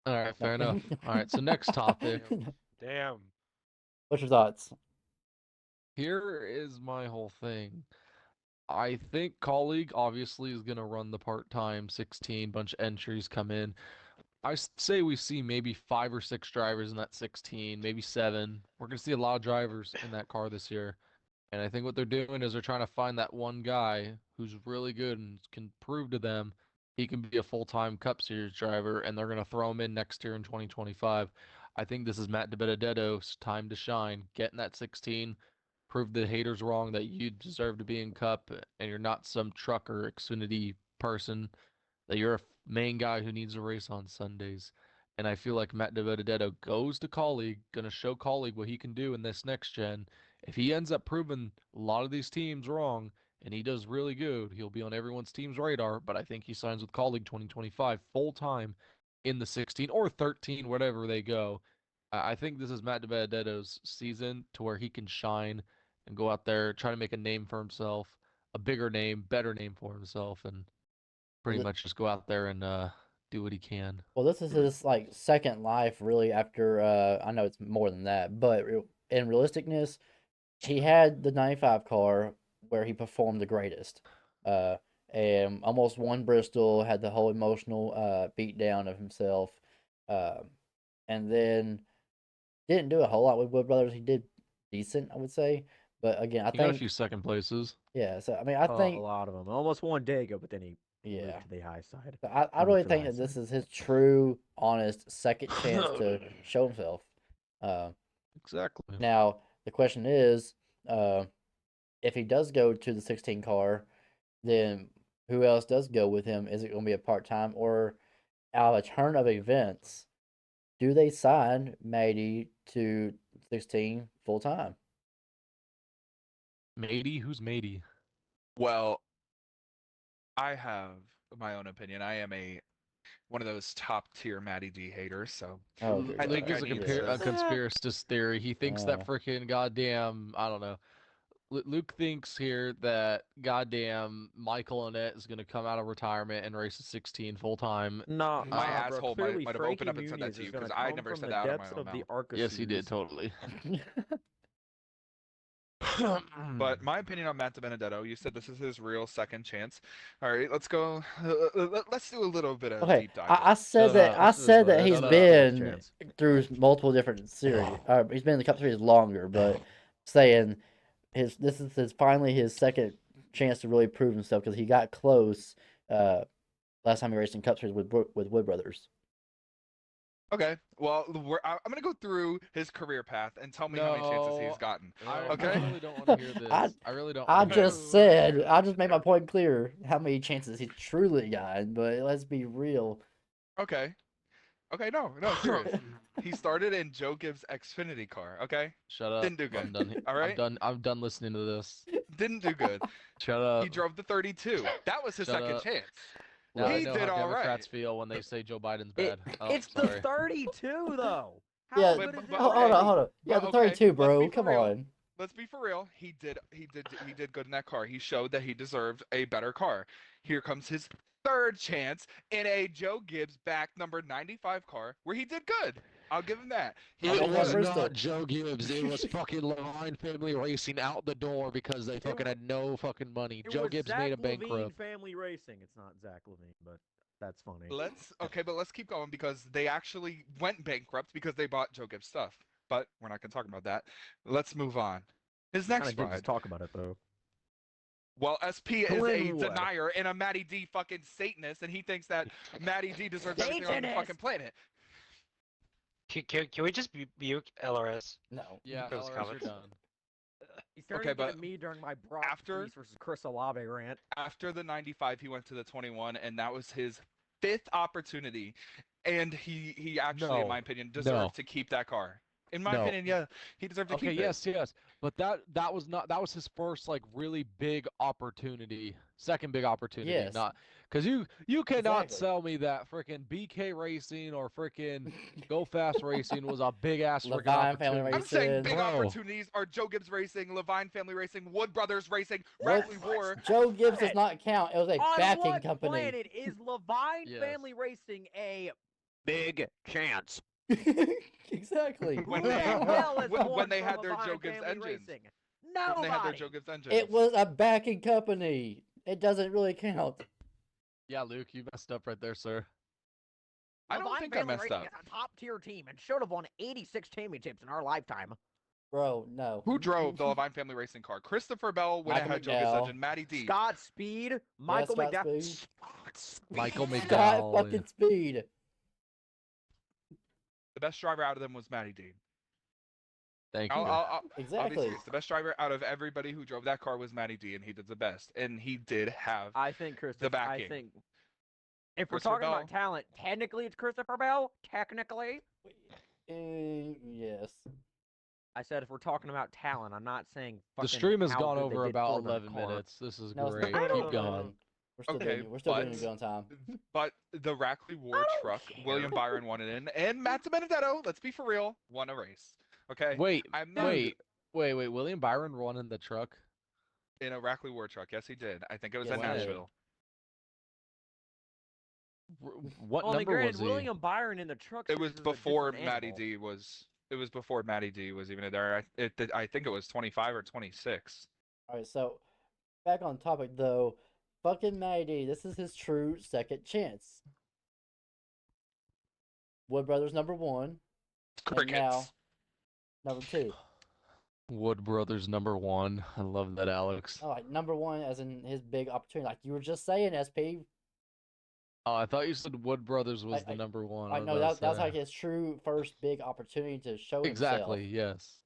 S5: All right, fair
S2: No.
S5: enough. All right, so next topic.
S1: Damn.
S2: What's your thoughts?
S5: Here is my whole thing. I think Colleague obviously is going to run the part-time 16, bunch of entries come in. Say we see maybe 5 or 6 drivers in that 16, maybe 7. We're going to see a lot of drivers in that car this year. And I think what they're doing is they're trying to find that one guy who's really good and can prove to them he can be a full-time Cup Series driver, and they're going to throw him in next year in 2025. I think this is Matt DiBenedetto's time to shine. Get in that 16, prove the haters wrong that you deserve to be in Cup, and you're not some truck or Xfinity person, that you're a main guy who needs a race on Sundays. And I feel like Matt DiBenedetto goes to Colleague, going to show Colleague what he can do in this next gen. If he ends up proving a lot of these teams wrong and he does really good, he'll be on everyone's team's radar. But I think he signs with Colleague 2025 full time in the 16 or 13, whatever they go. I think this is Matt DiBenedetto's season to where he can shine and go out there, try to make a name for himself, a bigger name, better name for himself, and pretty
S2: Well,
S5: much just go out there and do what he can.
S2: Well, this is his like second life, really. After I know it's more than that, but in realisticness, he had the '95 car where he performed the greatest, uh, and almost won Bristol. Had the whole emotional beat down of himself, uh, and then didn't do a whole lot with Wood Brothers. He did decent, I would say, but again, I
S5: He got a
S2: think
S5: few second places.
S2: yeah. So I mean, I
S4: A
S2: think
S4: lot of them. Almost won Dago, but then he
S2: yeah.
S4: moved to the high side.
S2: So I
S4: He
S2: really
S4: moved to the
S2: think
S4: high
S2: that this
S4: side.
S2: is his true, honest second chance to show himself.
S5: Exactly.
S2: Now the question is, if he does go to the 16 car, then who else does go with him? Is it going to be a part time or out of a turn of events? Do they sign Matty to 16 full time?
S5: Matey? Who's Matey?
S3: Well, I have my own opinion. I am one of those top tier Matty D haters, so
S2: Oh, good
S3: I
S2: God.
S3: think
S5: There's
S3: I need
S5: a
S3: to.
S5: conspiracist theory. He thinks that freaking goddamn, I don't know. Luke thinks here that goddamn Michael Annett is going to come out of retirement and race a 16 full time.
S4: No,
S3: My
S4: bro.
S3: asshole
S4: Clearly,
S3: might have
S4: Frankie
S3: opened up and said that
S4: Muniz
S3: to you
S4: is going
S3: because
S4: to
S3: I
S4: come
S3: never
S4: from
S3: said
S4: the
S3: that out of my
S4: depths
S3: own
S4: of the
S3: mouth.
S4: Arca
S5: Yes, he did,
S4: Series.
S5: totally.
S3: But my opinion on Matt DiBenedetto, you said this is his real second chance. All right, let's go. Let's do a little bit of
S2: Okay,
S3: deep dive.
S2: I said
S5: Shut
S2: that
S5: up.
S2: I
S4: This is
S2: said that
S4: this
S2: he's
S4: is
S5: Shut
S4: his
S5: up.
S4: fourth
S2: been
S4: chance.
S2: through multiple different series. He's been in the Cup Series longer, but saying this is finally his second chance to really prove himself because he got close last time he raced in Cup Series with Wood Brothers.
S3: Okay, well, I'm gonna go through his career path and tell me how many chances he's
S5: No,
S3: gotten.
S5: I
S3: Okay.
S5: really don't want to hear
S2: I
S5: this. I really don't
S2: I
S5: want to hear
S2: just
S5: this.
S2: said I just made my point clear how many chances he's truly gotten, but let's be real.
S3: Okay. Okay. No. Serious. He started in Joe Gibbs' Xfinity car. Okay.
S5: Shut up.
S3: Didn't do good.
S5: I'm done.
S3: All right.
S5: I'm done listening to this.
S3: Didn't do good.
S5: Shut up.
S3: He drove the 32. That was his
S5: Shut
S3: second
S5: up.
S3: chance.
S5: Now I
S3: He
S5: know
S3: did
S5: how
S3: all
S5: Democrats
S3: right.
S5: feel when they say Joe Biden's
S4: It,
S5: bad. Oh,
S4: it's
S5: sorry.
S4: the 32, though. How
S2: Yeah,
S4: good is
S3: but
S4: it?
S3: okay.
S2: hold on. Yeah,
S3: But
S2: the 32,
S3: let's
S2: bro.
S3: be for
S2: Come
S3: real.
S2: on.
S3: Let's be for real. He did good in that car. He showed that he deserved a better car. Here comes his third chance in a Joe Gibbs back number 95 car where he did good. I'll give him that. He
S2: It
S3: did
S2: was
S3: good.
S2: Bristol.
S5: not Joe Gibbs. It was fucking Levine Family Racing out the door because they fucking had no fucking money.
S4: It
S5: Joe
S4: was
S5: Gibbs
S4: Zach
S5: made a
S4: Levine
S5: bankrupt.
S4: Family Racing. It's not Zach Levine, but that's funny.
S3: But let's keep going because they actually went bankrupt because they bought Joe Gibbs stuff. But we're not going to talk about that. Let's move on. His
S4: Kind
S3: next
S4: of did just
S3: ride.
S4: talk about it, though.
S3: Well, SP is a
S4: Glenwood.
S3: denier and a Matty D fucking Satanist, and he thinks that Matty D deserves everything on the fucking
S4: Satanist!
S3: planet.
S1: Can we just mute LRS?
S2: No.
S5: Yeah,
S1: Those
S5: LRS, you're
S1: comments.
S5: done.
S4: He's turning
S3: Okay, but
S4: into me during my Brock
S3: after-
S4: Reese versus Chris Olave rant.
S3: After the 95, he went to the 21, and that was his fifth opportunity. And he actually, in my opinion, deserved to keep that car. In my opinion, yeah, he deserved to
S5: Okay,
S3: keep it.
S5: yes, but that was not that was his first like really big opportunity, second big opportunity.
S2: Yes.
S5: Not Because you cannot
S2: Exactly.
S5: sell me that freaking BK Racing or freaking Go Fast Racing was a big ass freaking
S2: Levine Family
S5: opportunity.
S3: I'm saying
S2: Racing.
S3: big
S5: Bro.
S3: opportunities are Joe Gibbs Racing, Levine Family Racing, Wood Brothers Racing,
S2: What?
S3: Rackley War.
S2: Joe Gibbs does
S4: Hey,
S2: not count. It was a
S4: On
S2: backing
S4: what
S2: company.
S4: planet is Levine
S5: Yes.
S4: Family Racing a big chance?
S2: Exactly.
S3: When
S4: Who the
S3: they-
S4: hell has
S3: when
S4: won
S3: they
S4: for
S3: had their
S4: Levine
S3: Joe Gibbs
S4: Family
S3: engines.
S4: Racing?
S3: When they had their
S4: Nobody.
S3: Joe Gibbs engines.
S2: It was a backing company. It doesn't really count.
S5: Yeah, Luke, you messed up right there, sir.
S3: I don't
S4: Levine
S3: think I
S4: Family
S3: messed
S4: Racing
S3: up.
S4: is a top tier team and should have won 86 championships in our lifetime.
S2: Bro, no.
S3: Who drove the Levine Family Racing car? Christopher Bell when it
S2: Michael
S3: had Joe Gibbs
S2: McDowell.
S3: engine, Matty D.
S4: Scott Speed, Michael
S2: Scott
S4: McDowell.
S2: Speed.
S4: Scott Speed.
S5: Michael McDowell.
S2: Scott
S5: yeah.
S2: fucking Speed.
S3: The best driver out of them was Matty D.
S5: Thank you.
S3: I'll be
S2: Exactly.
S3: serious. The best driver out of everybody who drove that car was Matty D, and he did the best. And he did have
S4: I think Christopher.
S3: backing.
S4: I think if we're
S3: Christopher
S4: talking
S3: Bell.
S4: about talent, technically it's Christopher Bell. Technically,
S2: Yes.
S4: I said if we're talking about talent, I'm not saying
S5: The
S4: fucking
S5: stream has
S4: how
S5: gone
S4: good they
S5: over
S4: did
S5: about
S4: for the
S5: 11
S4: car.
S5: minutes. This is
S2: No, it's
S5: great.
S2: not.
S5: Keep going.
S2: We're still
S3: Okay,
S2: doing. We're still doing
S3: but-
S2: good on time.
S3: But the Rackley War
S4: I don't
S3: truck,
S4: care.
S3: William Byron won it in, and Matt Benedetto, let's be for real, won a race. Okay?
S5: Wait,
S3: I'm not
S5: wait. William Byron won in the truck.
S3: in a Rackley War truck. Yes, he did. I think it was
S2: Yes,
S3: in
S2: he did.
S3: Nashville.
S5: What
S4: Well, I mean,
S5: number
S4: granted,
S5: was he?
S4: William Byron in the truck.
S3: It was
S4: series is a
S3: before
S4: different
S3: Matty
S4: animal.
S3: D was. It was before Matty D was even in there. I think it was 25 or 26.
S2: All right, so back on topic though. Fucking Matty, this is his true second chance. Wood Brothers #1, and
S3: Crickets.
S2: now #2.
S5: Wood Brothers #1. I love that, Alex.
S2: Oh, like #1 as in his big opportunity, like you were just saying, SP.
S5: Oh, I thought you said Wood Brothers was the
S2: I-
S5: #1.
S2: Like no, that was like his true first big opportunity to show
S5: exactly.
S2: himself.
S5: Yes.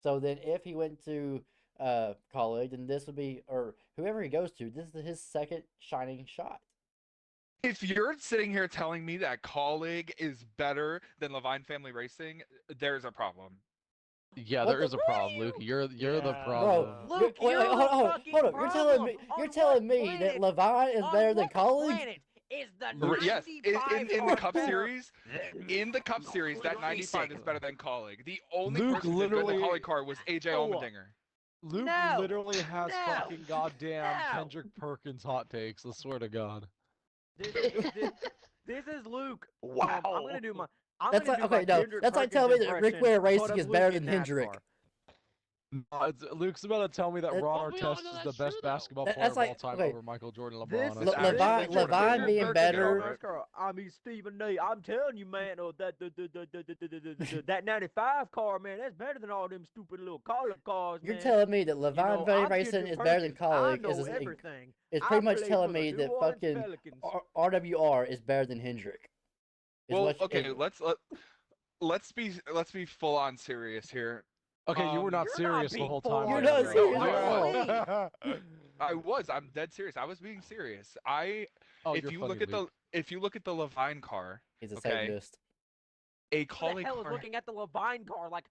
S2: So then, if he went to college, then this would be, or whoever he goes to, this is his second shining shot.
S3: If you're sitting here telling me that Colleague is better than Levine Family Racing, there's a problem.
S5: Yeah,
S2: What
S5: there is
S2: the-
S5: a problem, Luke. You're the
S4: Yeah.
S5: problem.
S2: Bro,
S4: Luke,
S2: wait,
S4: you're
S2: hold
S4: the
S2: on,
S4: fucking
S2: hold on. You're telling
S4: problem.
S2: me,
S4: On
S2: you're
S4: what
S2: telling me that
S4: planet-
S2: Levine is
S4: On
S2: better than
S4: what
S2: college?
S4: planet is the
S3: Yes,
S4: 95
S3: in the
S4: car
S3: Cup
S4: better
S3: Series,
S4: than
S3: in the Cup Series, that 95 is
S4: racing?
S3: better than Colleague. The only
S5: Luke
S3: person who did good in the
S5: literally-
S3: Colleague car was AJ
S4: Oh.
S3: Allmendinger.
S5: Luke
S4: No,
S5: literally has
S4: no,
S5: fucking goddamn
S4: no.
S5: Kendrick Perkins hot takes. I swear to God.
S4: This is Luke. I'm gonna do my. I'm
S2: That's
S4: gonna
S2: like,
S4: do my
S2: okay, no,
S4: Kendrick
S2: that's like
S4: Perkins
S2: telling me that Rick
S4: impression,
S2: Ware
S4: but
S2: Racing
S4: of
S2: is
S4: Luke
S2: better
S4: in
S2: than Hendrick.
S4: NASCAR.
S5: Luke's about to tell me that
S2: That-
S5: Ron
S6: Well, we all
S5: Artest
S6: know
S5: is
S6: that's
S5: the best
S6: true, though.
S5: basketball
S2: That-
S5: player
S2: that's
S5: of
S2: like-
S5: all time
S2: okay.
S5: over Michael Jordan and
S4: This
S5: LeBron.
S4: is
S2: Le-
S3: actually
S2: Levine,
S3: true.
S2: Levine
S3: Kendrick
S2: being
S3: Perkins
S2: better.
S3: over it.
S4: I mean, Stephen A. I'm telling you, man, that 95 car, man, that's better than all them stupid little collar cars,
S2: You're
S4: man.
S2: telling me that
S4: You
S2: Levine
S4: know,
S2: Family
S4: I'm
S2: Racing
S4: Kendrick
S2: is better than
S4: Perkins.
S2: college.
S4: I know everything.
S2: It's
S4: I
S2: pretty much
S4: played
S2: telling
S4: for the
S2: me
S4: New
S2: that
S4: Orleans
S2: fucking
S4: Pelicans.
S2: RWR is better than Hendrick. Is
S3: Well,
S2: what-
S3: okay,
S2: is-
S3: let's be full on serious here.
S5: Okay, you were not
S4: You're not
S5: serious the
S4: being
S5: whole
S4: full
S5: time.
S2: You're
S4: on
S2: not
S5: there.
S2: serious
S4: at all.
S5: Yeah.
S3: I was. I'm dead serious. I was being serious.
S5: Oh,
S3: If
S5: you're
S3: you
S5: funny,
S3: look at
S5: Luke.
S3: if you look at the Levine car,
S2: He's a
S3: okay,
S2: Satanist.
S3: a
S4: Who the
S3: Colleague
S4: hell is
S3: car.
S4: looking at the Levine car like,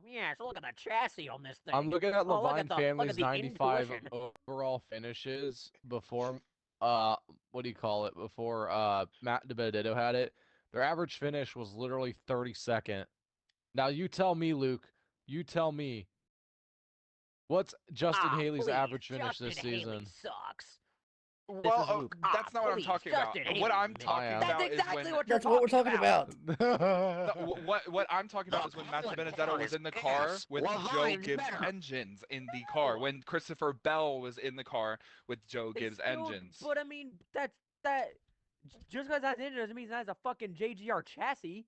S4: yeah, so look at the chassis on this thing.
S5: I'm looking at
S4: Oh, look
S5: Levine
S4: at the- look
S5: Family's
S4: at the
S5: 95
S4: intuition.
S5: overall finishes before what do you call it? Before Matt DiBenedetto had it. Their average finish was literally 32nd. Now you tell me, Luke, you tell me. What's Justin Haley's
S4: please,
S5: average finish
S4: Justin
S5: this
S4: Haley
S5: season?
S4: sucks.
S3: Well,
S4: is Luke.
S3: that's not what I'm
S4: Please,
S3: talking about.
S4: Justin
S3: What
S4: Haley's
S3: I'm
S4: man.
S3: talking
S5: am.
S4: That's
S3: about
S4: exactly
S3: is when
S4: what you're
S2: That's what we're talking about.
S3: No, what I'm talking about is when Matt Benedetto was in the car with Joe Gibbs engines in the car. When Christopher Bell was in the car with Joe
S4: They
S3: Gibbs
S4: still-
S3: engines.
S4: But I mean, that just because that's engine doesn't mean it has a fucking JGR chassis.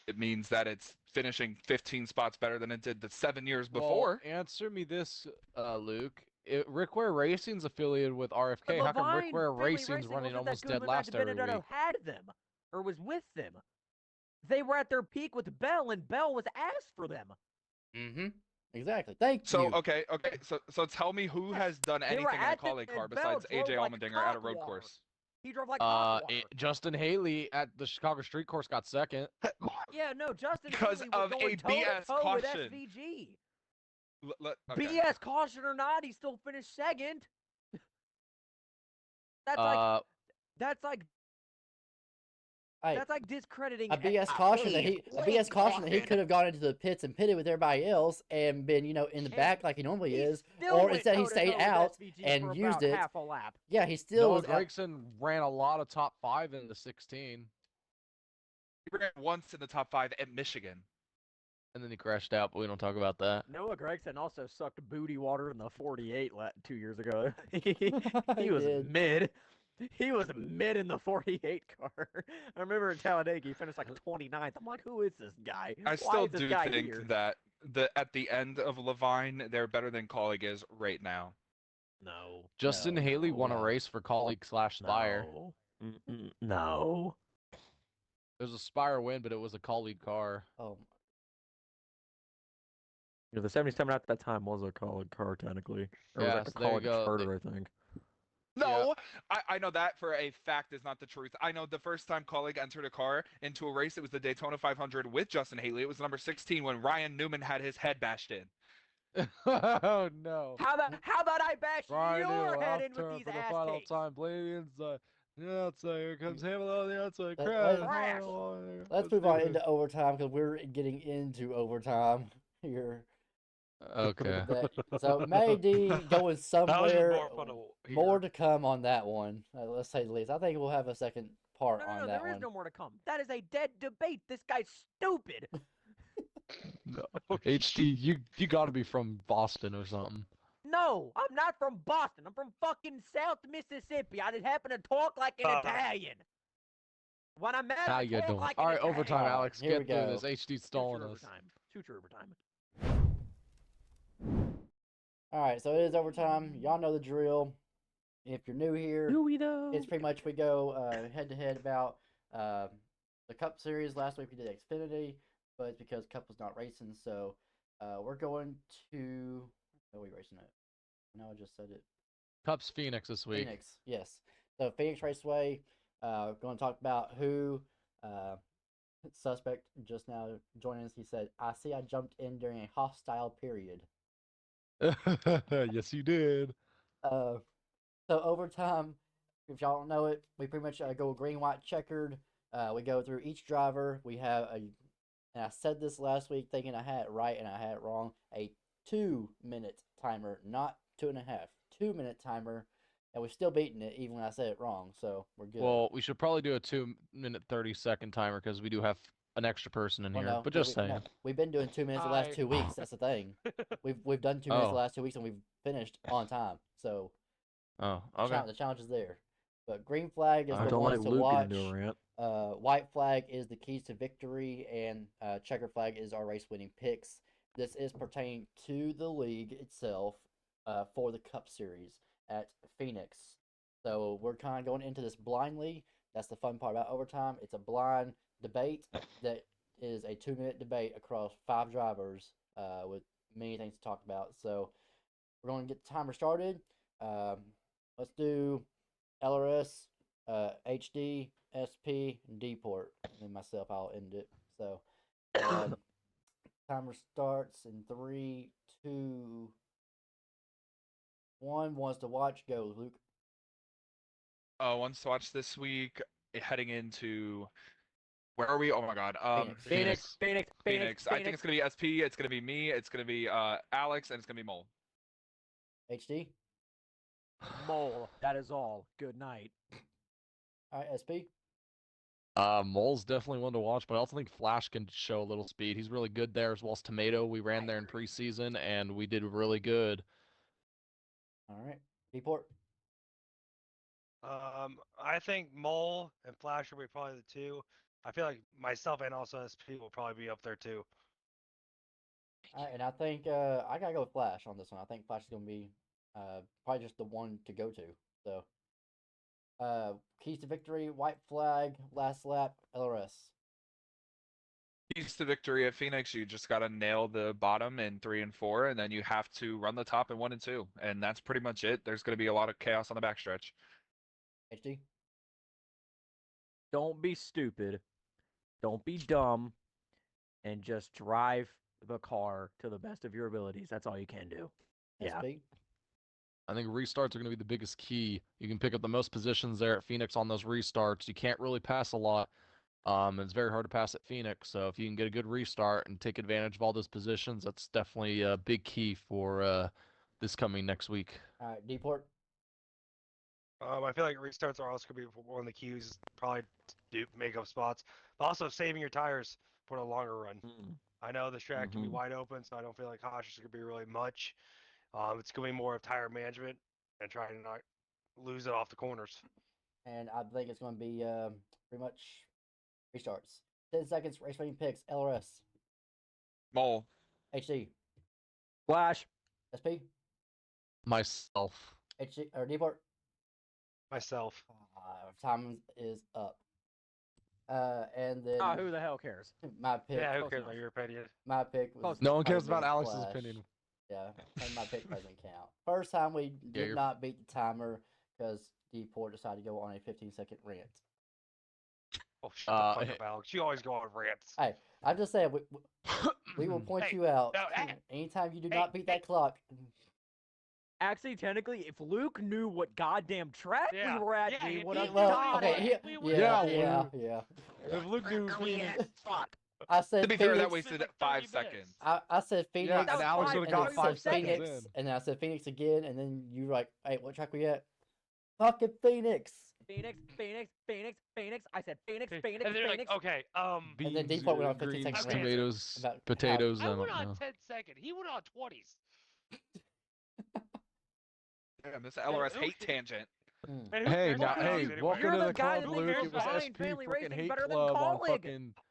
S3: It means that it's finishing 15 spots better than it did the 7 years
S5: Well,
S3: before.
S5: answer me this, Luke. Rick Ware Racing's affiliated with
S4: But
S5: RFK. How come Rick
S4: Levine
S5: Ware
S4: Family
S5: Racing's
S4: Racing
S5: running
S4: wasn't that
S5: almost
S4: good
S5: dead
S4: when
S5: last
S4: Matt
S5: every
S4: DiBenedetto
S5: week?
S4: had them or was with them. They were at their peak with Bell, and Bell was asked for them.
S2: Mm-hmm. Exactly. Thank
S3: So
S2: you.
S3: okay, so tell me who has done
S4: They
S3: anything
S4: were
S3: in a
S4: at the-
S3: Colleague car
S4: and Bell
S3: besides AJ
S4: drove like
S3: Allmendinger at a road
S4: Copwater.
S3: course.
S4: He drove like Copwater.
S5: Justin Haley at the Chicago Street Course got second.
S4: Yeah, no, Justin
S3: Because
S4: Haley was
S3: of
S4: going
S3: a BS
S4: toe-to-toe with
S3: caution.
S4: SVG.
S3: Okay.
S4: BS caution or not, he still finished second. That's
S6: Uh,
S4: that's like
S2: Hey,
S4: that's like discrediting
S2: a BS caution that he could have gone into the pits and pitted with everybody else and been, in the back like he normally is, or instead he stayed out and used it.
S4: half a lap.
S2: Yeah, he still
S5: Noah
S2: was out.
S5: Gragson ran a lot of top 5 in the 16,
S3: He ran once in the top 5 at Michigan.
S5: and then he crashed out. But we don't talk about that.
S4: Noah Gregson also sucked booty water in the 48 2 years ago.
S2: He
S4: was
S2: did.
S4: mid. He was mid in the 48 car. I remember in Talladega, he finished like 29th. I'm like, who is this guy?
S3: I
S4: Why
S3: still
S4: is this
S3: do
S4: guy
S3: think
S4: here?
S3: that at the end of Levine, they're better than Colleague is right now.
S4: No.
S5: Justin
S4: no,
S5: Haley
S4: no,
S5: won a
S2: yeah.
S5: race for colleague / Spire.
S4: No. No.
S5: It was a Spire win, but it was a colleague car.
S2: Oh,
S4: The 77 at that time was a college car, technically. Or
S5: Yeah,
S4: was like a
S5: so there you
S4: college
S5: go.
S4: charter, I think.
S3: No, I know that for a fact is not the truth. I know the first time Colleague entered a car into a race, it was the Daytona 500 with Justin Haley. It was number 16 when Ryan Newman had his head bashed in.
S5: Oh no!
S4: How about I bash
S5: Brian
S4: your
S5: Hill
S4: head
S5: off
S4: in with
S5: turn
S4: these
S5: for the
S4: ass
S5: final
S4: takes?
S5: time. Blade inside. The outside. Here comes Hamilton on the outside.
S2: Let-
S5: Crash.
S2: let-
S4: Crash.
S2: let's move on into overtime because we're getting into overtime here.
S5: Okay.
S2: So Matty D going
S1: That was just
S2: somewhere.
S1: more fun to
S2: More
S1: hear.
S2: to come on that one. Let's say the least. I think we'll have a second part
S4: No,
S2: on that
S4: there is
S2: one.
S4: no more to come. That is a dead debate. This guy's stupid.
S5: No. HD, you got to be from Boston or something.
S4: No, I'm not from Boston. I'm from fucking South Mississippi. I just happen to talk like an Italian. When I'm mad,
S5: How
S4: I
S5: you
S4: talk
S5: doing?
S4: like
S5: All
S4: an
S5: right,
S4: Italian.
S5: overtime,
S2: All right,
S5: Alex.
S2: here we
S5: Get doing
S2: go.
S5: this. HD
S4: Future
S5: stalling us.
S4: overtime. Future overtime.
S2: All right, so it is overtime. Y'all know the drill. If you're new here,
S4: Do we though?
S2: it's pretty much we go head to head about the Cup Series. Last week we did Xfinity, but it's because Cup was not racing. So we're going to. Oh, we racing it. No, I just said it.
S5: Cup's Phoenix this week.
S2: Phoenix, yes. So Phoenix Raceway. Going to talk about who suspect just now joining us. He said, "I see I jumped in during a hostile period."
S5: Yes, you did.
S2: So overtime, if y'all don't know it, we pretty much go green, white, checkered. We go through each driver. We have and I said this last week thinking I had it right and I had it wrong, a 2-minute timer, not 2.5, 2-minute timer, and we're still beating it even when I said it wrong, so we're good.
S5: Well, we should probably do a 2-minute 30-second timer because we do have an extra person in
S2: Well,
S5: here.
S2: no,
S5: But
S2: we-
S5: just
S2: we-
S5: saying.
S2: no, we've been doing 2 minutes the last 2 weeks. That's the thing. We've done 2 minutes the
S5: Oh.
S2: last 2 weeks and we've finished on time. So
S5: Oh, okay.
S2: the challenge is there. But green flag is
S5: I
S2: the
S4: Don't
S2: ones
S4: let
S2: to
S4: Luke
S2: watch.
S4: get into a rant.
S2: White flag is the keys to victory, and checker flag is our race winning picks. This is pertaining to the league itself for the Cup Series at Phoenix. So we're kind of going into this blindly. That's the fun part about overtime. It's a blind debate that is a 2-minute debate across 5 drivers with many things to talk about. So we're going to get the timer started. Let's do LRS, HD, SP, and D port. And then myself, I'll end it. So timer starts in 3, 2, 1. Wants to watch? Go, Luke.
S3: Ones to watch this week, heading into where are we? Oh my God.
S2: Phoenix.
S3: Phoenix. I think it's gonna be SP. It's gonna be me. It's gonna be Alex, and it's gonna be Mole.
S2: HD.
S4: Mole. That is all. Good night.
S2: All right, SP.
S5: Mole's definitely one to watch, but I also think Flash can show a little speed. He's really good there, as well as Tomato. We ran there in preseason, and we did really good.
S2: All right, D port.
S1: I think Mole and Flash will be probably the two. I feel like myself and also SP will probably be up there too.
S2: All right, and I think I gotta go with Flash on this one. I think Flash is gonna be probably just the one to go to. So keys to victory, white flag, last lap, LRS.
S3: Keys to victory at Phoenix. You just gotta nail the bottom in 3 and 4, and then you have to run the top in 1 and 2, and that's pretty much it. There's gonna be a lot of chaos on the backstretch.
S2: HD.
S4: Don't be stupid. Don't be dumb. And just drive the car to the best of your abilities. That's all you can do. Yeah.
S2: SP.
S5: I think restarts are going to be the biggest key. You can pick up the most positions there at Phoenix on those restarts. You can't really pass a lot. It's very hard to pass at Phoenix. So if you can get a good restart and take advantage of all those positions, that's definitely a big key for this coming next week.
S2: All right, Deport.
S1: I feel like restarts are also going to be one of the keys, probably to make up spots, but also saving your tires for the longer run.
S4: Mm.
S1: I know the track can be
S4: Mhm.
S1: wide open, so I don't feel like caution's going to be really much. It's going to be more of tire management and trying to not lose it off the corners.
S2: And I think it's going to be pretty much restarts. 10 seconds, race rating picks, LRS,
S3: Mole.
S2: HD,
S4: Flash.
S2: SP,
S5: Myself.
S2: HD, or Deport.
S1: Myself.
S2: Time is up. And then
S4: Ah, who the hell cares?
S2: my pick.
S1: Yeah, who
S4: close
S1: cares
S4: enough.
S1: about your opinion?
S2: My pick was.
S4: Close
S5: No one cares
S2: Tyson
S5: about Alex's
S2: Flash.
S5: opinion.
S2: Yeah, and my pick doesn't count. First time we did
S5: you're-
S2: not beat the timer because Deport decided to go on a 15-second rant.
S1: Oh, shut the fuck up, Alex. You always go on rants.
S2: Hey, I'm just saying we will point
S1: Hey,
S2: you out
S1: no, hey,
S2: anytime you do
S1: hey,
S2: not beat
S1: hey.
S2: that clock.
S4: Actually, technically, if Luke knew what goddamn track
S1: Yeah,
S4: we were at,
S1: yeah,
S4: we
S1: he-
S4: would
S1: he
S4: have
S1: knew
S2: Well,
S1: what
S4: got
S2: okay,
S4: it.
S1: we
S2: yeah,
S1: would
S2: yeah,
S1: have
S2: yeah,
S5: Lou.
S2: yeah.
S5: If Luke knew Phoenix,
S2: I said
S3: To be fair, that
S2: Phoenix.
S3: wasted
S1: like
S3: 5
S1: 30 minutes.
S3: seconds.
S2: I said Phoenix.
S5: yeah,
S4: That
S5: and
S4: was
S5: Alex
S4: five-
S5: would
S2: and
S5: have
S2: then
S5: got
S2: I
S5: five
S2: said
S5: seconds
S2: Phoenix,
S5: in.
S2: and then I said Phoenix again, and then you were like, "Hey, what track we at?" Fucking Phoenix.
S4: Phoenix, Phoenix, Phoenix, Phoenix. I said Phoenix,
S1: Okay,
S4: Phoenix,
S1: and they're
S4: Phoenix.
S1: like, okay,
S2: And then
S5: Beans,
S2: Default went on 15
S5: greens,
S2: second
S1: rant.
S5: tomatoes,
S2: about how-
S5: potatoes,
S1: I
S5: and
S1: went on
S5: no.
S1: 10 seconds. He went on 20s.
S3: Damn, this LRS
S1: who
S3: hate
S1: ca-
S3: tangent.
S2: Mm.
S1: And who
S5: Hey,
S1: cares
S5: now,
S1: about Alex
S5: hey,
S1: anyway?
S5: welcome
S4: You're
S5: to
S4: the
S5: the
S4: guy
S5: club,
S4: that
S1: Who
S4: thinks
S5: Luke.
S1: cares
S5: It was
S1: about
S4: Fine
S5: SP
S4: Family
S5: freaking
S4: Racing's
S5: hate
S4: better than
S5: club on
S4: Colleague.
S5: fucking. It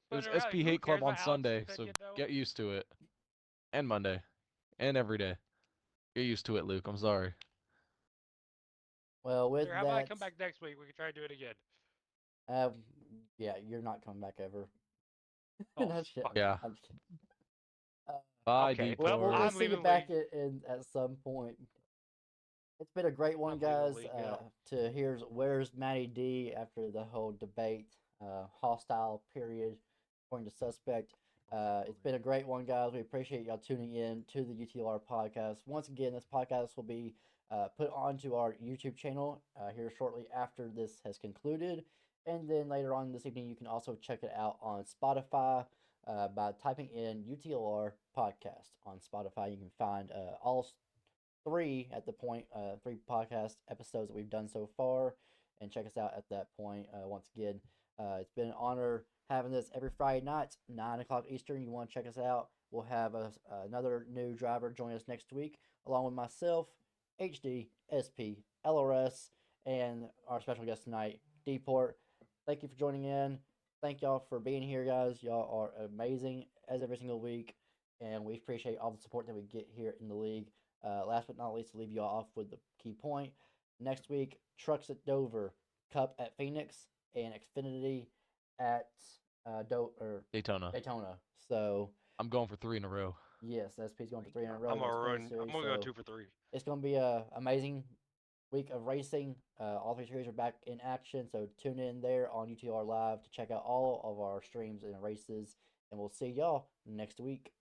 S1: But
S5: was
S1: really,
S5: SP
S1: who
S5: hate club
S1: cares
S5: on
S1: about Alex's
S5: Sunday, so
S1: opinion, though?
S5: get used to it. And Monday, and every day. Get used to it, Luke. I'm sorry.
S2: Well, with
S1: Here, how about I
S2: that,
S1: come back next week? We can try to do it again.
S2: uh, yeah, you're not coming back ever.
S1: Oh,
S2: No shit.
S1: fuck.
S5: Yeah.
S2: I'm just kidding.
S5: Bye,
S1: Okay,
S2: Well,
S5: Detour.
S2: we'll
S1: I'm
S2: see you
S1: leaving
S2: back at some point. It's been a great one,
S1: I'm leaving the
S2: guys.
S1: league now.
S2: To here's where's Matty D after the whole debate, hostile period, according to suspect. It's been a great one, guys. We appreciate y'all tuning in to the UTLR podcast. Once again, this podcast will be put onto our YouTube channel here shortly after this has concluded. And then later on this evening, you can also check it out on Spotify by typing in UTLR podcast on Spotify. You can find all three at the point, three podcast episodes that we've done so far, and check us out at that point. Once again, it's been an honor having this every Friday night, 9 o'clock Eastern. You want to check us out? We'll have another new driver join us next week, along with myself, HD, SP, LRS, and our special guest tonight, Deport. Thank you for joining in. Thank y'all for being here, guys. Y'all are amazing as every single week, and we appreciate all the support that we get here in the league. Last but not least, to leave you off with the key point. Next week, Trucks at Dover, Cup at Phoenix, and Xfinity at
S5: Daytona.
S2: Daytona. So
S5: I'm going for 3 in a row.
S2: yes, SP's going for 3 in a row.
S1: I'm
S2: in the
S1: gonna
S2: Xfinity
S1: run. I'm
S2: series,
S1: gonna go
S2: so
S1: 2 for 3.
S2: it's going to be a amazing week of racing. All three series are back in action, so tune in there on UTR Live to check out all of our streams and races. And we'll see y'all next week.